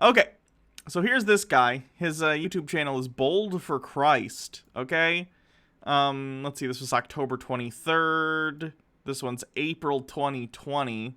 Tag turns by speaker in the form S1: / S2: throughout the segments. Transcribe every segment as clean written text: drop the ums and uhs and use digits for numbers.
S1: Okay, so here's this guy. His YouTube channel is Bold for Christ, okay? Let's see, this was October 23rd. This one's April 2020.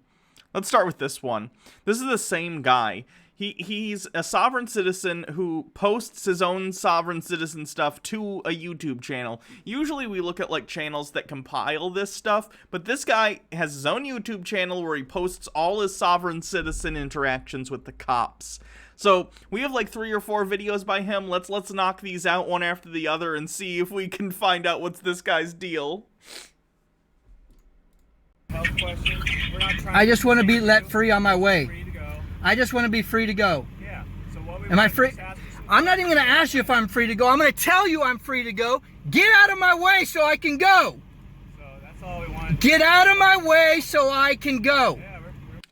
S1: Let's start with this one. This is the same guy. He's a sovereign citizen who posts his own sovereign citizen stuff to a YouTube channel. Usually we look at like channels that compile this stuff, but this guy has his own YouTube channel where he posts all his sovereign citizen interactions with the cops. So we have like 3 or 4 videos by him. Let's knock these out one after the other and see if we can find out what's this guy's deal.
S2: I just want to be let free on my way. I just want to be free to go.
S3: Yeah. So what we
S2: Am I free? I'm not even going to ask you if I'm free to go. I'm going to tell you I'm free to go. Get out of my way so I can go.
S3: So that's all we want.
S2: Get out of my way so I can go.
S3: Yeah,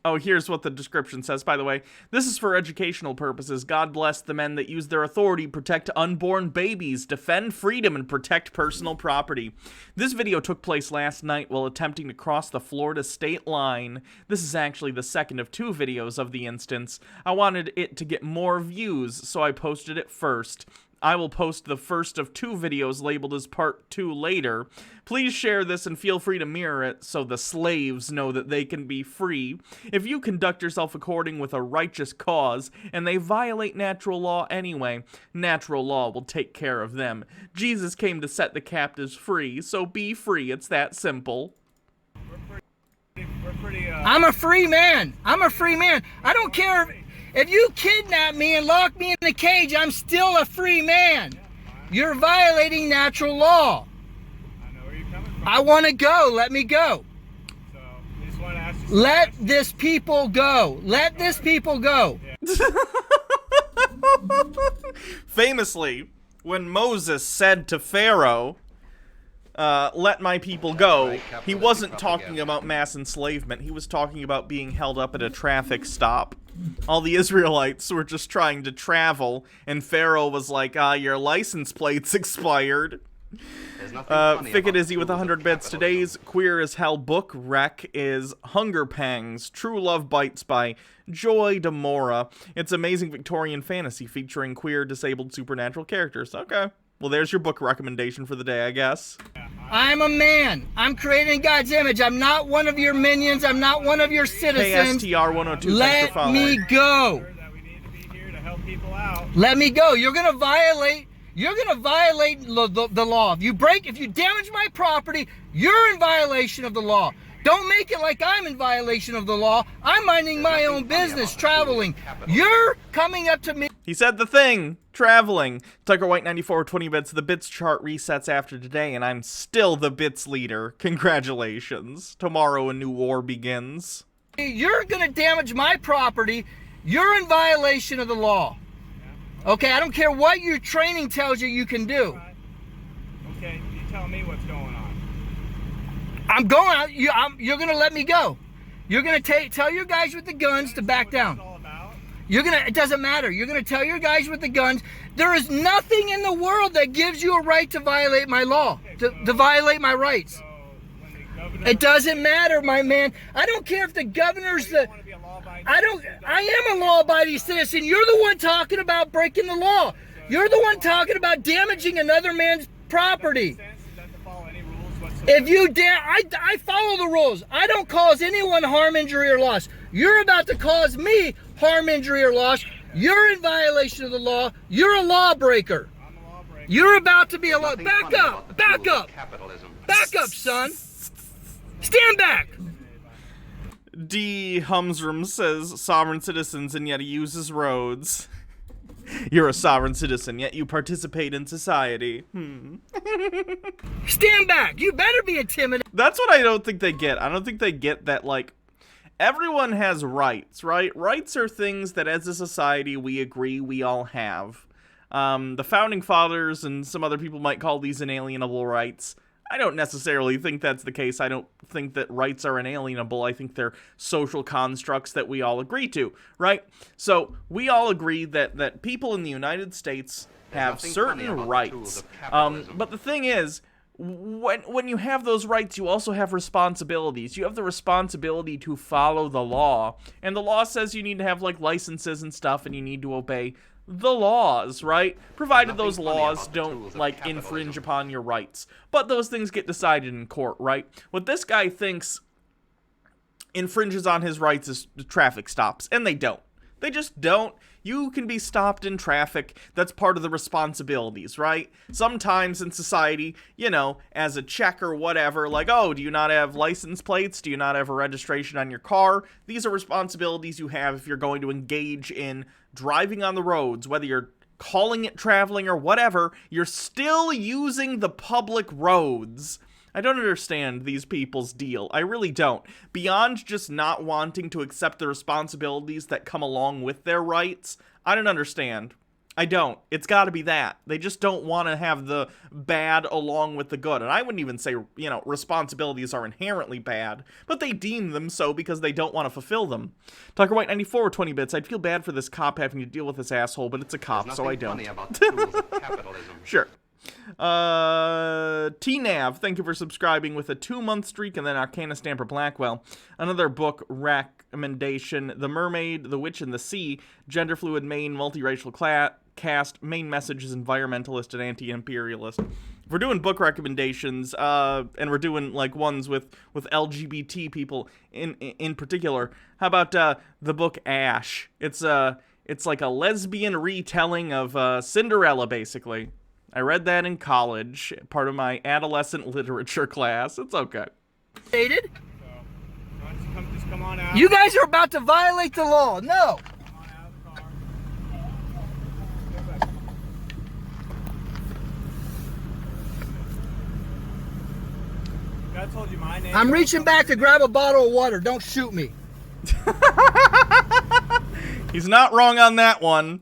S1: Oh, here's what the description says, by the way. This is for educational purposes. God bless the men that use their authority, protect unborn babies, defend freedom, and protect personal property. This video took place last night while attempting to cross the Florida state line. This is actually the second of 2 videos of the instance. I wanted it to get more views, so I posted it first. I will post the first of 2 videos labeled as part 2 later. Please share this and feel free to mirror it so the slaves know that they can be free. If you conduct yourself according with a righteous cause and they violate natural law anyway, natural law will take care of them. Jesus came to set the captives free, so be free. It's that simple.
S3: we're pretty
S2: I'm a free man. I'm a free man. I don't care if you kidnap me and lock me in the cage, I'm still a free man. You're violating natural law.
S3: I know where you're coming from.
S2: I want to go. Let me go.
S3: So we just want to ask you
S2: Let this people go. Let this people go.
S1: Famously, when Moses said to Pharaoh, let my people go, he wasn't talking about mass enslavement. He was talking about being held up at a traffic stop. All the Israelites were just trying to travel, and Pharaoh was like, your license plate's expired. Fick it Izzy with 100 bits. Today's Queer as Hell book rec is Hunger Pangs, True Love Bites by Joy Demora. It's amazing Victorian fantasy featuring queer, disabled, supernatural characters. Okay. Well, there's your book recommendation for the day, I guess.
S2: I'm a man. I'm created in God's image. I'm not one of your minions. I'm not one of your citizens.
S1: KSTR102, thanks for
S2: Let
S1: following.
S2: me go.
S3: that we need to be here to help people out.
S2: Let me go. You're gonna violate the law. If you damage my property, you're in violation of the law. Don't make it like I'm in violation of the law. I'm minding my own business, traveling. You're coming up to me.
S1: He said the thing, traveling. Tucker White 94, 20 bits. The bits chart resets after today, and I'm still the bits leader. Congratulations. Tomorrow a new war begins.
S2: You're gonna damage my property. You're in violation of the law. Okay, I don't care what your training tells you you can do.
S3: Okay, you tell me what's going on.
S2: I'm going out. You're gonna let me go. You're gonna tell your guys with the guns to back down.
S3: All about.
S2: It doesn't matter. You're gonna tell your guys with the guns. There is nothing in the world that gives you a right to violate my law, to violate my rights.
S3: So when the governor
S2: It doesn't matter, my man. I don't care if the governor's the.
S3: want to be a law-abiding
S2: I am a law-abiding citizen. You're the one talking about breaking the law. You're the one talking about damaging another man's property.
S3: citizen, is that to follow any rules whatsoever?
S2: If you dare, I follow the rules. I don't cause anyone harm, injury, or loss. You're about to cause me harm, injury, or loss. You're in violation of the law. You're a lawbreaker.
S3: I'm a lawbreaker.
S2: You're about to be a law. Back up. Back up. Back up, son. Stand back.
S1: D. Humsrum says, sovereign citizens, and yet he uses roads. You're a sovereign citizen, yet you participate in society.
S2: Stand back. You better be intimidated.
S1: That's what I don't think they get. I don't think they get that, like, everyone has rights, right? Rights are things that as a society we agree we all have. The founding fathers and some other people might call these inalienable rights. I don't necessarily think that's the case. I don't think that rights are inalienable. I think they're social constructs that we all agree to, right? So we all agree that people in the United States have certain rights. But the thing is, when you have those rights, you also have responsibilities. You have the responsibility to follow the law. And the law says you need to have, like, licenses and stuff, and you need to obey the laws, right? Provided those laws don't, like, infringe upon your rights. But those things get decided in court, right? What this guy thinks infringes on his rights is traffic stops, and they don't. They just don't. You can be stopped in traffic. That's part of the responsibilities, right? Sometimes in society, you know, as a check or whatever, like, oh, do you not have license plates? Do you not have a registration on your car? These are responsibilities you have if you're going to engage in driving on the roads, whether you're calling it traveling or whatever, you're still using the public roads. I don't understand these people's deal. I really don't. Beyond just not wanting to accept the responsibilities that come along with their rights, I don't understand. I don't. It's got to be that. They just don't want to have the bad along with the good. And I wouldn't even say, you know, responsibilities are inherently bad, but they deem them so because they don't want to fulfill them. Tucker White 94 with 20 bits. I'd feel bad for this cop having to deal with this asshole, but it's a cop, so I don't.
S4: About the tools of capitalism.
S1: Sure. TNav, thank you for subscribing with a 2-month streak, and then Arcana Stamper Blackwell. Another book recommendation: The Mermaid, The Witch, and the Sea. Gender fluid main multiracial cast. Main message is environmentalist and anti-imperialist. If we're doing book recommendations, and we're doing like ones with LGBT people in particular, how about the book Ash? It's like a lesbian retelling of Cinderella, basically. I read that in college, part of my adolescent literature class. It's okay.
S2: Stated.
S3: So, why don't you just come on out.
S2: You guys are about to violate the law. No.
S3: Come on out of the car. I told you my name.
S2: I'm reaching back to grab a bottle of water. Don't shoot me.
S1: He's not wrong on that one.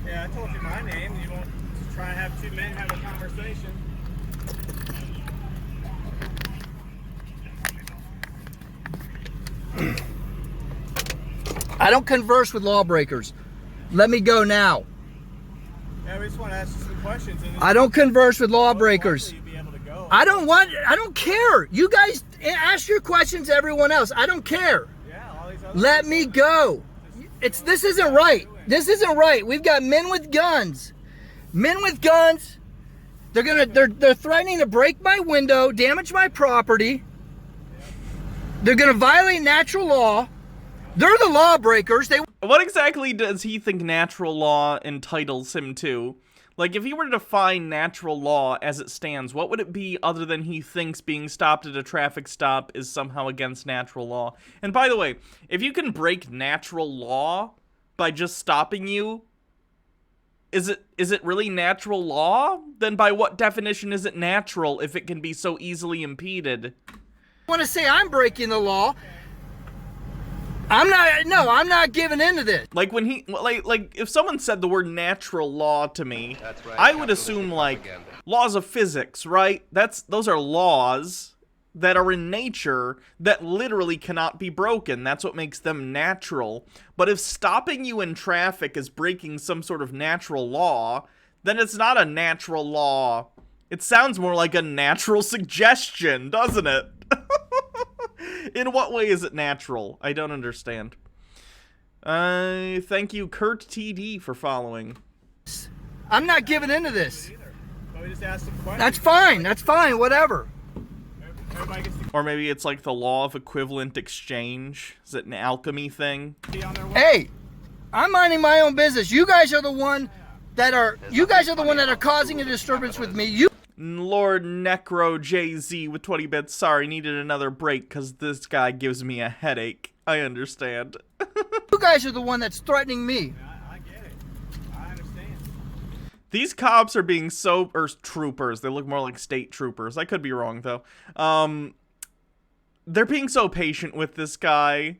S3: Yeah, I told you my name. You won't try and have two men have a conversation.
S2: I don't converse with lawbreakers. Let me go now.
S3: Yeah, we just want to ask you some questions. And
S2: I don't converse with lawbreakers.
S3: you'd be able to go.
S2: I don't care. You guys ask your questions to everyone else. I don't care.
S3: Yeah, all these other
S2: Let me go. This isn't right. This isn't right. We've got men with guns. Men with guns. They're threatening to break my window, damage my property. They're gonna violate natural law. They're the lawbreakers.
S1: What exactly does he think natural law entitles him to? Like, if he were to define natural law as it stands, what would it be other than he thinks being stopped at a traffic stop is somehow against natural law? And by the way, if you can break natural law by just stopping you, is it really natural law? Then by what definition is it natural if it can be so easily impeded?
S2: want to say I'm breaking the law. I'm not giving into this.
S1: Like when he, like if someone said the word natural law to me,
S4: That's right,
S1: I would
S4: capitalism
S1: assume like
S4: propaganda.
S1: laws of physics, right? Those are laws that are in nature that literally cannot be broken. That's what makes them natural. But if stopping you in traffic is breaking some sort of natural law, then it's not a natural law. It sounds more like a natural suggestion, doesn't it? In what way is it natural? I don't understand. Thank you, Kurt TD, for following.
S2: I'm not giving into this.
S3: But we just asked some questions.
S2: That's fine. That's fine. Whatever.
S3: Everybody gets to
S1: Or maybe it's like the law of equivalent exchange. Is it an alchemy thing?
S3: be on their way.
S2: Hey, I'm minding my own business. You guys are the one that are causing a disturbance with me. You
S1: Lord Necro JZ with 20 bits. Sorry, needed another break because this guy gives me a headache. I understand.
S2: guys are the one that's threatening me.
S3: I get it. I understand.
S1: These cops are being or troopers. They look more like state troopers. I could be wrong, though. They're being so patient with this guy,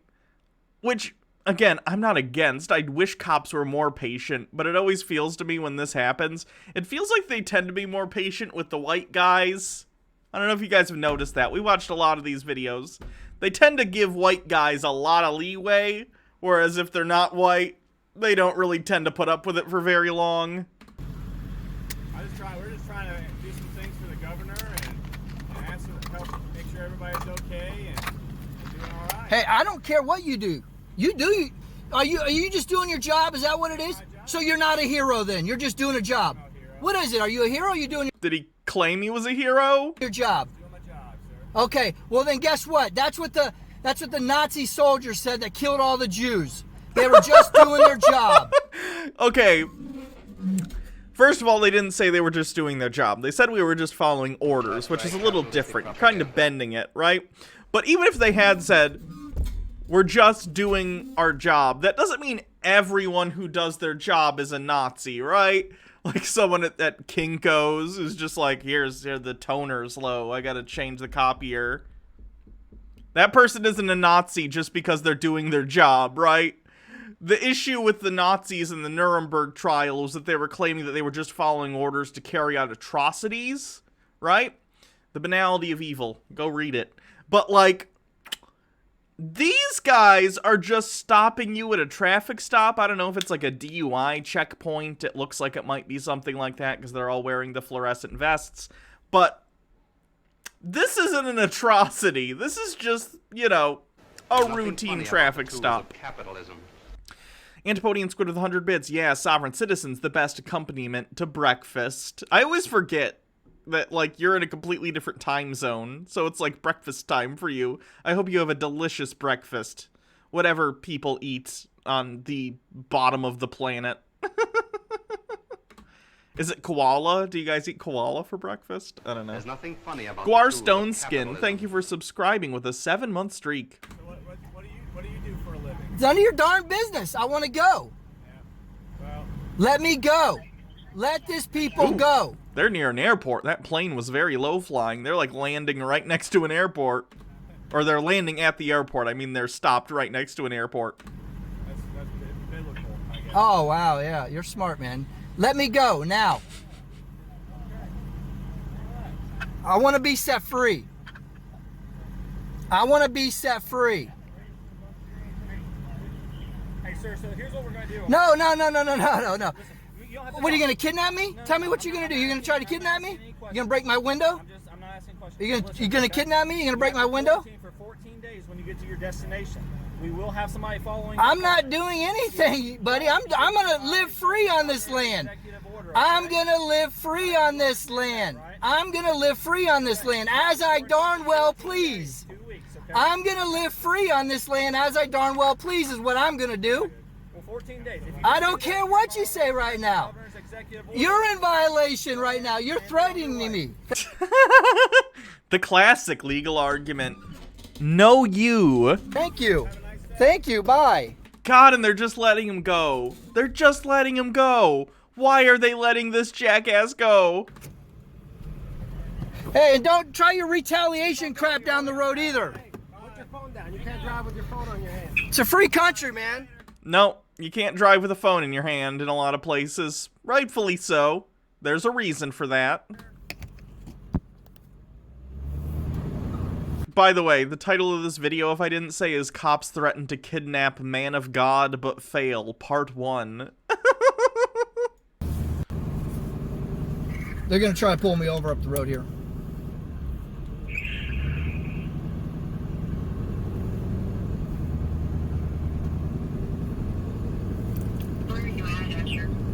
S1: which, again, I'm not against. I wish cops were more patient, but it always feels to me when this happens, it feels like they tend to be more patient with the white guys. I don't know if you guys have noticed that. We watched a lot of these videos. They tend to give white guys a lot of leeway, whereas if they're not white, they don't really tend to put up with it for very long.
S3: We're just trying to do some things for the governor and help make sure everybody's okay and doing all right.
S2: Hey, I don't care what you do. Are you just doing your job? Is that what it is? So you're not a hero then. You're just doing a job. What is it? Are you a hero? Or are you doing
S1: Did he claim he was a hero?
S2: your job?
S3: Doing my job, sir.
S2: Okay. Well then, guess what? That's what the Nazi soldiers said that killed all the Jews. They were just doing their job.
S1: Okay. First of all, they didn't say they were just doing their job. They said we were just following orders, which is a little different. Kind of bending it, right? But even if they had said, we're just doing our job, that doesn't mean everyone who does their job is a Nazi, right? Like someone at Kinko's is just like, here, the toner's low. I gotta change the copier. That person isn't a Nazi just because they're doing their job, right? The issue with the Nazis in the Nuremberg trial was that they were claiming that they were just following orders to carry out atrocities, right? The Banality of Evil. Go read it. But, like, these guys are just stopping you at a traffic stop. I don't know if it's like a DUI checkpoint. It looks like it might be something like that because they're all wearing the fluorescent vests. But this isn't an atrocity. This is just, you know, a routine traffic stop.
S4: Capitalism.
S1: Antipodian Squid with 100 bits. Yeah, Sovereign Citizens, the best accompaniment to breakfast. I always forget that, like, you're in a completely different time zone, so it's like breakfast time for you. I hope you have a delicious breakfast. Whatever people eat on the bottom of the planet. Is it koala? Do you guys eat koala for breakfast? I don't know.
S4: There's nothing funny about
S1: Guar
S4: the tool of
S1: Stoneskin,
S4: capitalism.
S1: thank you for subscribing with a 7-month streak.
S3: So what do you do for a living?
S2: It's none of your darn business. I want to go.
S3: Well,
S2: Let me go. Let this people
S1: Ooh.
S2: go.
S1: They're near an airport. That plane was very low flying. They're like landing right next to an airport. Or they're landing at the airport. I mean, they're stopped right next to an airport.
S3: that's biblical, I guess.
S2: Oh, wow. Yeah, you're smart, man. Let me go now. I want to be set free. I want to be set free.
S3: Hey, sir, so here's what we're going to do.
S2: No.
S3: You don't have to
S2: What are you
S3: go.
S2: going to kidnap me? Tell me what you're going to do. You're going to try to kidnap me? You're going to break my window?
S3: I'm not asking questions.
S2: You're going to kidnap me? You're going to break my window?
S3: For 14 days when you get to your destination. We will have somebody following.
S2: I'm not doing anything, buddy. I'm going to live free on this land. I'm going to live free on this land. I'm going to live free on this land as I darn well please.
S3: 2 weeks, okay?
S2: I'm going to live free on this land as I darn well please is what I'm going to do.
S3: Well, 14 days. If you
S2: I don't care what you say right now.
S3: governor's executive order,
S2: You're in violation right now. You're threatening me.
S1: The classic legal argument. No, you.
S2: Thank you. Thank you. Bye.
S1: God, and they're just letting him go. They're just letting him go. Why are they letting this jackass go?
S2: Hey, and don't try your retaliation crap down the road either.
S3: put your phone down. You can't drive with your phone on your hand.
S2: It's a free country, man.
S1: No, you can't drive with a phone in your hand in a lot of places. Rightfully so. There's a reason for that. By the way, the title of this video, if I didn't say, is Cops Threaten to Kidnap Man of God But Fail, Part 1.
S2: They're going to try to pull me over up the road here.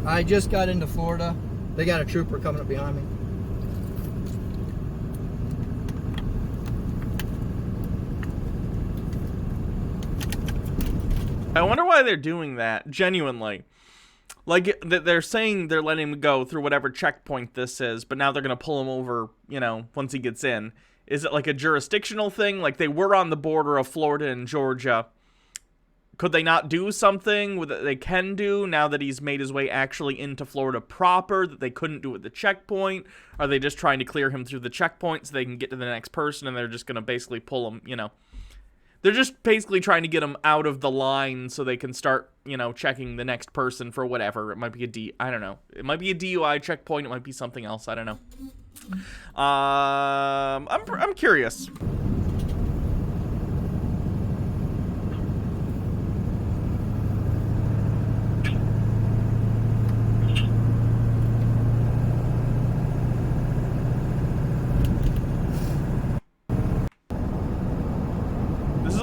S2: I just got into Florida. They got a trooper coming up behind me.
S1: I wonder why they're doing that, genuinely. Like, they're saying they're letting him go through whatever checkpoint this is, but now they're going to pull him over, you know, once he gets in. Is it like a jurisdictional thing? Like, they were on the border of Florida and Georgia. Could they not do something that they can do now that he's made his way actually into Florida proper that they couldn't do at the checkpoint? Are they just trying to clear him through the checkpoint so they can get to the next person and they're just going to basically pull him, you know? They're just basically trying to get him out of the line so they can start, you know, checking the next person for whatever. It might be I don't know. It might be a DUI checkpoint. It might be something else. I don't know. I'm curious.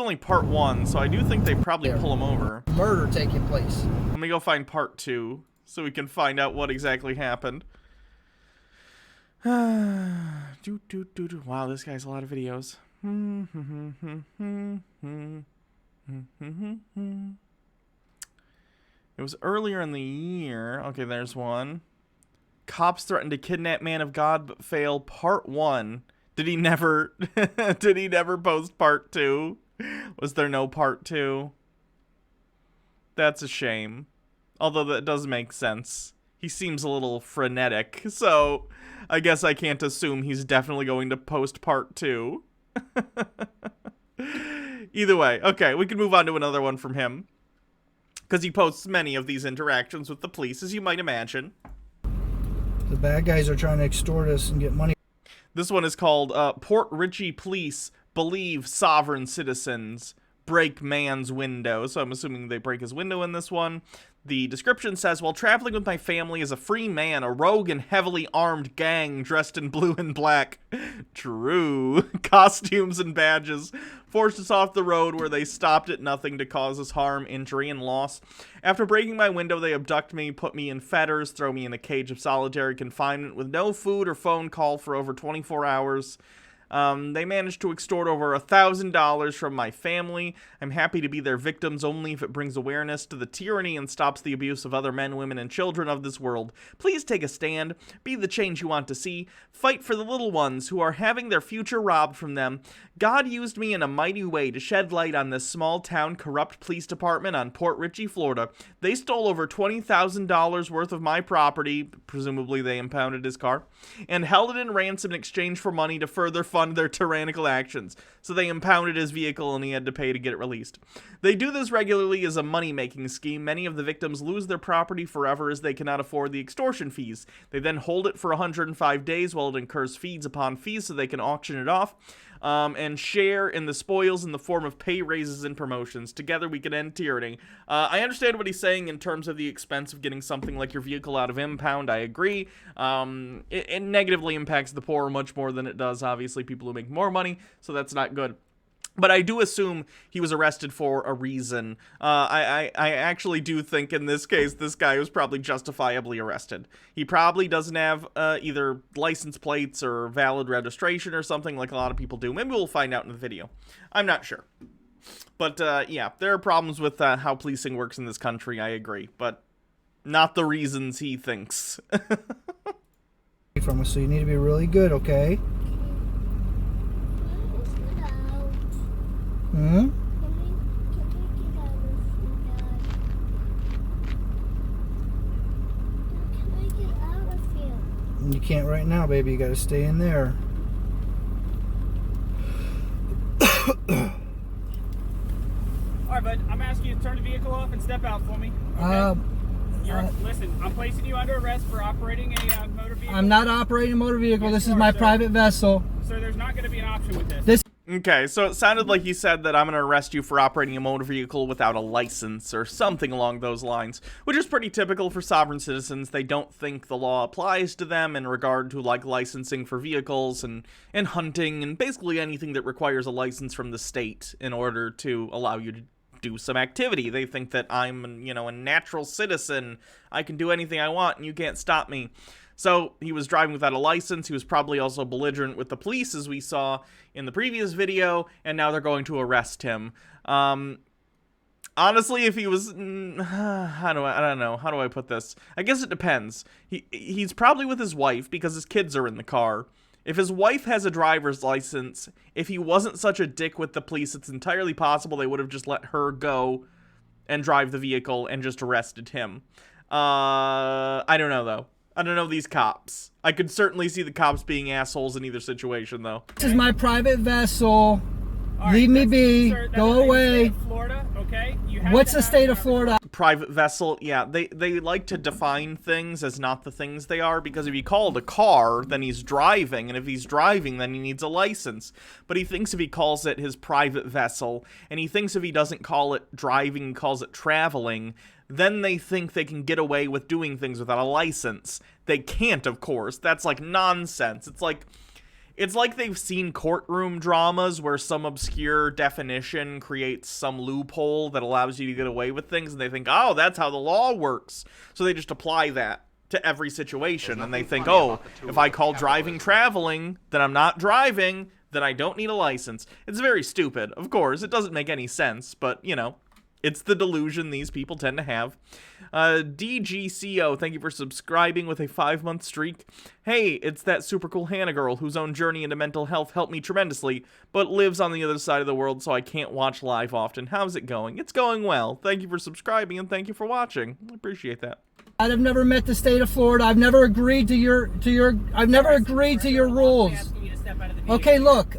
S1: only part 1, so I do think they probably pull him over.
S2: Murder taking place.
S1: Let me go find part 2 so we can find out what exactly happened. Wow, this guy's a lot of videos. It was earlier in the year. Okay, there's one. Cops threatened to kidnap man of God but fail, part 1. Did he never did he never post part 2? Was there no part 2? That's a shame. Although that does make sense. He seems a little frenetic, so I guess I can't assume he's definitely going to post part 2. Either way, okay, we can move on to another one from him. Because he posts many of these interactions with the police, as you might imagine.
S2: The bad guys are trying to extort us and get money.
S1: This one is called Port Richey Police Believe Sovereign Citizens Break Man's Window. So I'm assuming they break his window in this one. The description says, while traveling with my family as a free man, a rogue and heavily armed gang dressed in blue and black, true, costumes and badges, forced us off the road where they stopped at nothing to cause us harm, injury, and loss. After breaking my window, they abduct me, put me in fetters, throw me in a cage of solitary confinement with no food or phone call for over 24 hours. They managed to extort over $1,000 from my family. I'm happy to be their victims only if it brings awareness to the tyranny and stops the abuse of other men, women, and children of this world. Please take a stand. Be the change you want to see. Fight for the little ones who are having their future robbed from them. God used me in a mighty way to shed light on this small town corrupt police department on Port Richey, Florida. They stole over $20,000 worth of my property, presumably they impounded his car, and held it in ransom in exchange for money to further fund their tyrannical actions. So they impounded his vehicle and he had to pay to get it released. They do this regularly as a money-making scheme. Many of the victims lose their property forever as they cannot afford the extortion fees. They then hold it for 105 days while it incurs fees upon fees so they can auction it off. And share in the spoils in the form of pay raises and promotions. Together we can end tyranny. I understand what he's saying in terms of the expense of getting something like your vehicle out of impound. I agree. It negatively impacts the poor much more than it does, obviously, people who make more money, so that's not good. But I do assume he was arrested for a reason. I actually do think in this case, this guy was probably justifiably arrested. He probably doesn't have either license plates or valid registration or something like a lot of people do. Maybe we'll find out in the video. I'm not sure. But yeah, there are problems with how policing works in this country, I agree. But not the reasons he thinks.
S2: From us, so you need to be really good, okay? Hmm? You can't right now, baby. You gotta stay in there.
S3: Alright, bud, I'm asking you to turn the vehicle off and step out for me. Okay? Listen, I'm placing you under arrest for operating a motor vehicle.
S2: I'm not operating a motor vehicle.
S3: Yes,
S2: This is my private vessel.
S3: Sir, there's not going to be an option with this.
S1: Okay, so it sounded like he said that I'm going to arrest you for operating a motor vehicle without a license or something along those lines, which is pretty typical for sovereign citizens. They don't think the law applies to them in regard to like licensing for vehicles and hunting and basically anything that requires a license from the state in order to allow you to do some activity. They think that I'm, you know, a natural citizen. I can do anything I want and you can't stop me. So he was driving without a license. He was probably also belligerent with the police, as we saw in the previous video, and now they're going to arrest him. Honestly, if he was, I don't know, how do I put this? I guess it depends. He's probably with his wife because his kids are in the car. If his wife has a driver's license, if he wasn't such a dick with the police, it's entirely possible they would have just let her go and drive the vehicle and just arrested him. I don't know, though. I don't know these cops. I could certainly see the cops being assholes in either situation, though.
S2: This is my private vessel.
S3: All right,
S2: Leave me be.
S3: Sir,
S2: Go away.
S3: Florida, okay? You have
S2: What's
S3: to
S2: the
S3: have
S2: state of
S3: driver's
S2: Florida?
S1: Private vessel, yeah, they like to define things as not the things they are, because if you call it a car, then he's driving, and if he's driving, then he needs a license. But he thinks if he calls it his private vessel, and he thinks if he doesn't call it driving, calls it traveling, then they think they can get away with doing things without a license. They can't, of course. That's like nonsense. It's like It's like they've seen courtroom dramas where some obscure definition creates some loophole that allows you to get away with things, and they think, oh, that's how the law works. So they just apply that to every situation, and they think, oh, if I call driving traveling, then I'm not driving, then I don't need a license. It's very stupid, of course. It doesn't make any sense, but, you know, it's the delusion these people tend to have. DGCO, thank you for subscribing with a 5-month streak. Hey, it's that super cool Hannah girl whose own journey into mental health helped me tremendously, but lives on the other side of the world, so I can't watch live often. How's it going? It's going well. Thank you for subscribing, and thank you for watching. I appreciate that.
S2: I've never met the state of Florida. I've never agreed to your rules. Okay, look.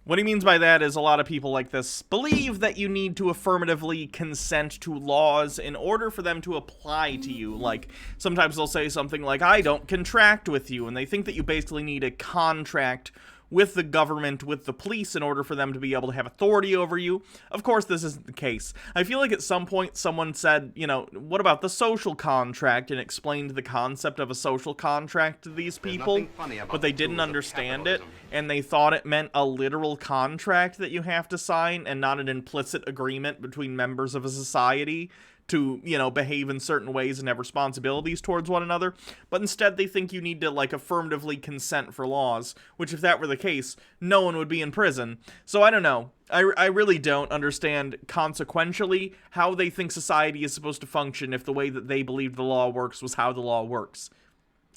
S1: What he means by that is a lot of people like this believe that you need to affirmatively consent to laws in order for them to apply to you. Like, sometimes they'll say something like, I don't contract with you, and they think that you basically need a contract with the government, with the police, in order for them to be able to have authority over you. Of course, this isn't the case. I feel like at some point someone said, you know, what about the social contract, and explained the concept of a social contract to these people, but they didn't understand it, and they thought it meant a literal contract that you have to sign, and not an implicit agreement between members of a society to, you know, behave in certain ways and have responsibilities towards one another, but instead they think you need to, like, affirmatively consent for laws, which if that were the case, no one would be in prison. So I don't know. I really don't understand consequentially how they think society is supposed to function if the way that they believe the law works was how the law works.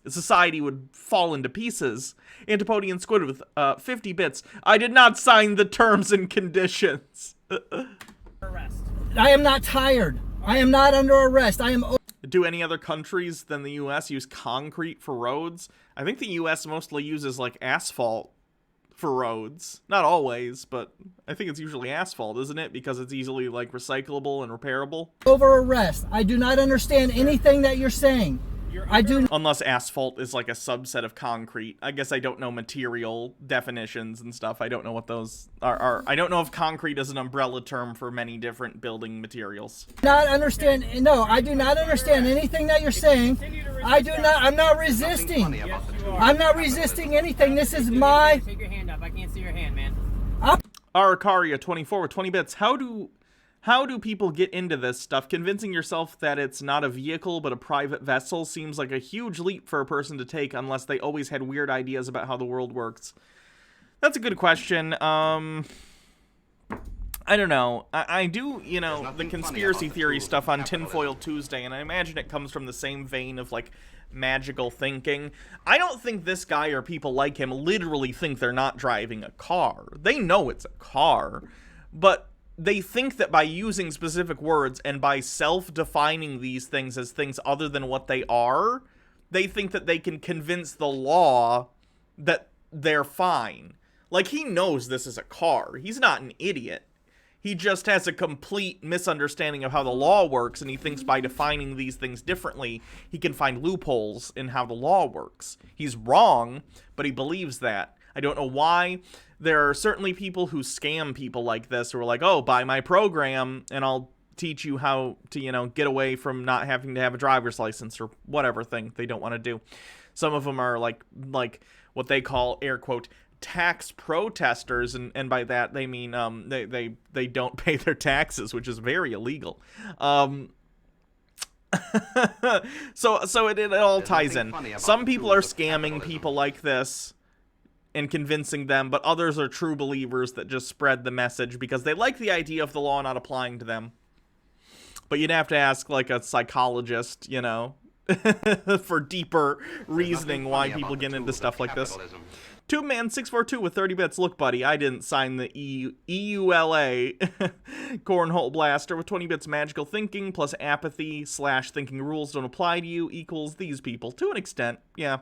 S1: Society would fall into pieces. Antipodian Squid with 50 bits. I did not sign the terms and conditions.
S2: I am not tired. I am not under arrest. I am...
S1: Do any other countries than the U.S. use concrete for roads? I think the U.S. mostly uses, like, asphalt for roads. Not always, but I think it's usually asphalt, isn't it? Because it's easily, like, recyclable and repairable.
S2: Over arrest. I do not understand anything that you're saying. I do.
S1: Unless asphalt is like a subset of concrete. I guess I don't know material definitions and stuff. I don't know what those are. I don't know if concrete is an umbrella term for many different building materials.
S2: Not understand. No, I do not understand anything that you're saying. I do not. I'm not resisting. I'm not resisting anything. This is my.
S5: Take your hand up. I can't see your hand, man.
S1: Arakaria 24 with 20 bits. How do people get into this stuff? Convincing yourself that it's not a vehicle but a private vessel seems like a huge leap for a person to take unless they always had weird ideas about how the world works. That's a good question. I don't know. I do, you know, the conspiracy theory stuff on Tinfoil Tuesday, and I imagine it comes from the same vein of, like, magical thinking. I don't think this guy or people like him literally think they're not driving a car. They know it's a car, but they think that by using specific words and by self-defining these things as things other than what they are, they think that they can convince the law that they're fine. Like, he knows this is a car. He's not an idiot. He just has a complete misunderstanding of how the law works, and he thinks by defining these things differently, he can find loopholes in how the law works. He's wrong, but he believes that. I don't know why. There are certainly people who scam people like this who are like, oh, buy my program and I'll teach you how to, you know, get away from not having to have a driver's license or whatever thing they don't want to do. Some of them are like what they call, air quote, tax protesters, and by that they mean they don't pay their taxes, which is very illegal. So it all ties in. Some people are scamming people like this and convincing them, but others are true believers that just spread the message because they like the idea of the law not applying to them. But you'd have to ask, like, a psychologist, you know, for deeper reasoning why people get into stuff like this. TubeMan642 with 30 bits. Look, buddy, I didn't sign the EULA. Cornhole Blaster with 20 bits. Magical thinking plus apathy / thinking rules don't apply to you equals these people. To an extent, yeah.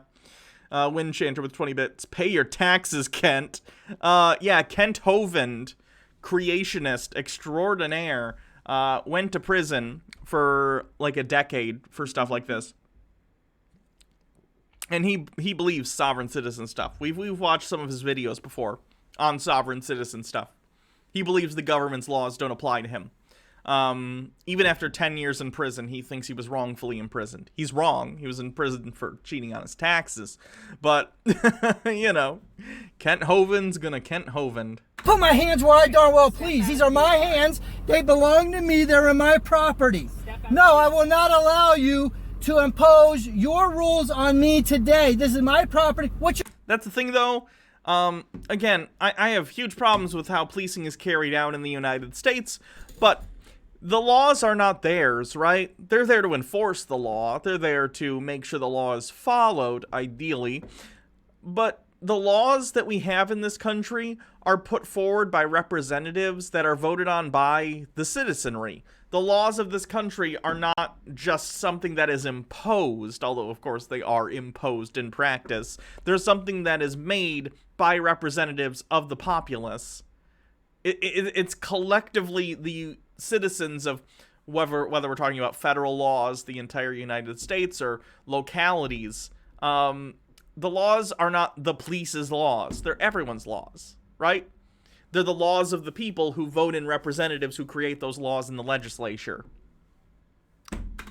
S1: Windchanter with 20 bits. Pay your taxes, Kent. Yeah, Kent Hovind, creationist extraordinaire, went to prison for like a decade for stuff like this. And he believes sovereign citizen stuff. We've watched some of his videos before on sovereign citizen stuff. He believes the government's laws don't apply to him. Even after 10 years in prison, he thinks he was wrongfully imprisoned. He's wrong. He was in prison for cheating on his taxes. But, you know, Kent Hovind's gonna Kent Hovind.
S2: Put my hands where I darn well please. These are my hands. They belong to me. They're in my property. No, I will not allow you to impose your rules on me today. This is my property.
S1: That's the thing, though. Again, I have huge problems with how policing is carried out in the United States, but the laws are not theirs, right? They're there to enforce the law. They're there to make sure the law is followed, ideally. But the laws that we have in this country are put forward by representatives that are voted on by the citizenry. The laws of this country are not just something that is imposed, although of course they are imposed in practice. There's something that is made by representatives of the populace. It's collectively the citizens of whether we're talking about federal laws, the entire United States, or localities. The laws are not the police's laws. They're everyone's laws, right? They're the laws of the people who vote in representatives who create those laws in the legislature.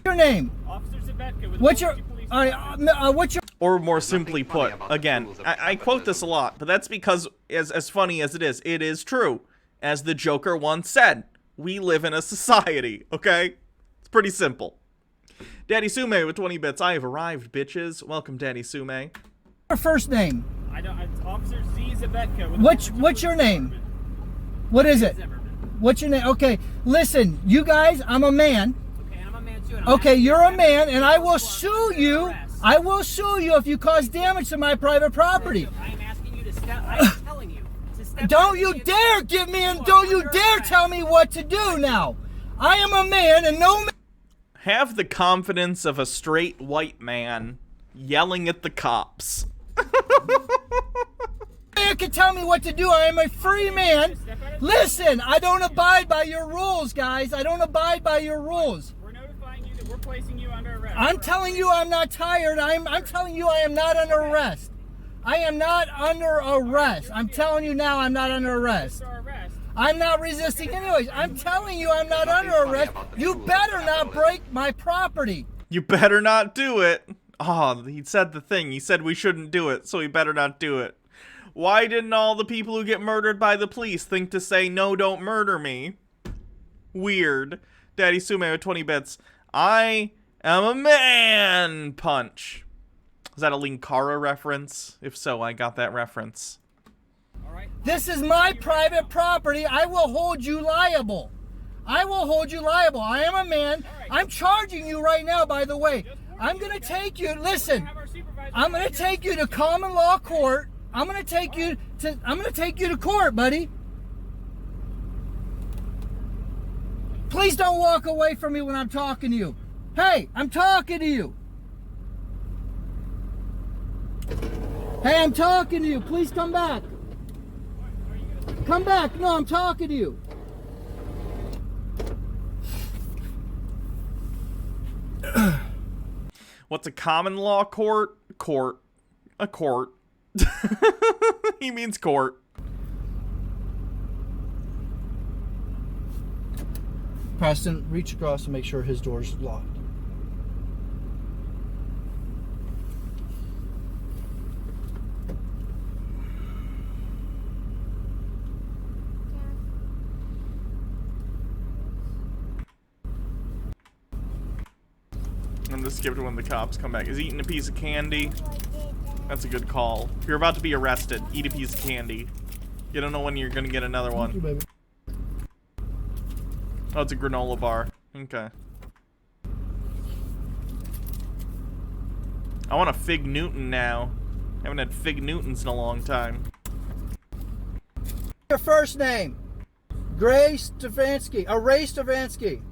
S2: Your name?
S3: Officer Zabetka with
S2: What's your?
S3: Police
S2: All right, what's your?
S1: Or more simply put,
S4: funny about the
S1: again,
S4: rules of
S1: I quote this a lot, but that's because, as funny as it is true. As the Joker once said, we live in a society, okay? It's pretty simple. Daddy Sume with 20 bits. I have arrived, bitches. Welcome, Daddy Sume.
S2: Your first name?
S3: I don't. It's Officer Z Zabetka with
S2: What's your name? What is it? What's your name? Okay, listen, you guys, I'm a man.
S5: Okay, I'm a man too. And I'm
S2: Okay,
S5: asking
S2: you're a
S5: you
S2: man, and I will
S5: to
S2: sue
S5: under
S2: you.
S5: arrest.
S2: I will sue you if you cause damage to my private property.
S5: I am asking you to step. I am telling you to step.
S2: Don't you dare give me and don't you dare tell me what to do now. I am a man, and no man
S1: Have the confidence of a straight white man yelling at the cops.
S2: can tell me what to do. I am a free man. Listen, I don't abide by your rules, guys. I don't abide by your rules.
S3: We're notifying you that we're placing you under arrest.
S2: I'm telling you I'm not tired. I'm telling you I am not under arrest. I am not under arrest. I'm telling you now I'm not under arrest.
S3: Under arrest.
S2: I'm not resisting anyways. I'm telling you I'm not under arrest. You better not break my property.
S1: You better not do it. Oh, he said the thing. He said we shouldn't do it, so he better not do it. Why didn't all the people who get murdered by the police think to say, no, don't murder me? Weird. Daddy Sume with 20 bits. I am a man punch. Is that a Linkara reference? If so, I got that reference.
S3: All right.
S2: This is my private property. I will hold you liable. I will hold you liable. I am a man. I'm charging you right now, by the way. I'm going to take you, listen,
S3: Have our supervisor.
S2: I'm going to take you to common law court. I'm going to take you to court, buddy. Please don't walk away from me when I'm talking to you. Hey, I'm talking to you. Hey, I'm talking to you. Please come back. Come back. No, I'm talking to you.
S1: What's a common law court? Court. A court. He means court.
S2: Preston, reach across and make sure his door's locked.
S1: I'm just skipping when the cops come back. Is eating a piece of candy? That's a good call. If you're about to be arrested, eat a piece of candy. You don't know when you're gonna get another one.
S2: Thank you, baby.
S1: Oh, it's a granola bar. Okay. I want a Fig Newton now. Haven't had Fig Newtons in a long time.
S2: Your first name? Ray Stefanski. Ray Stefanski.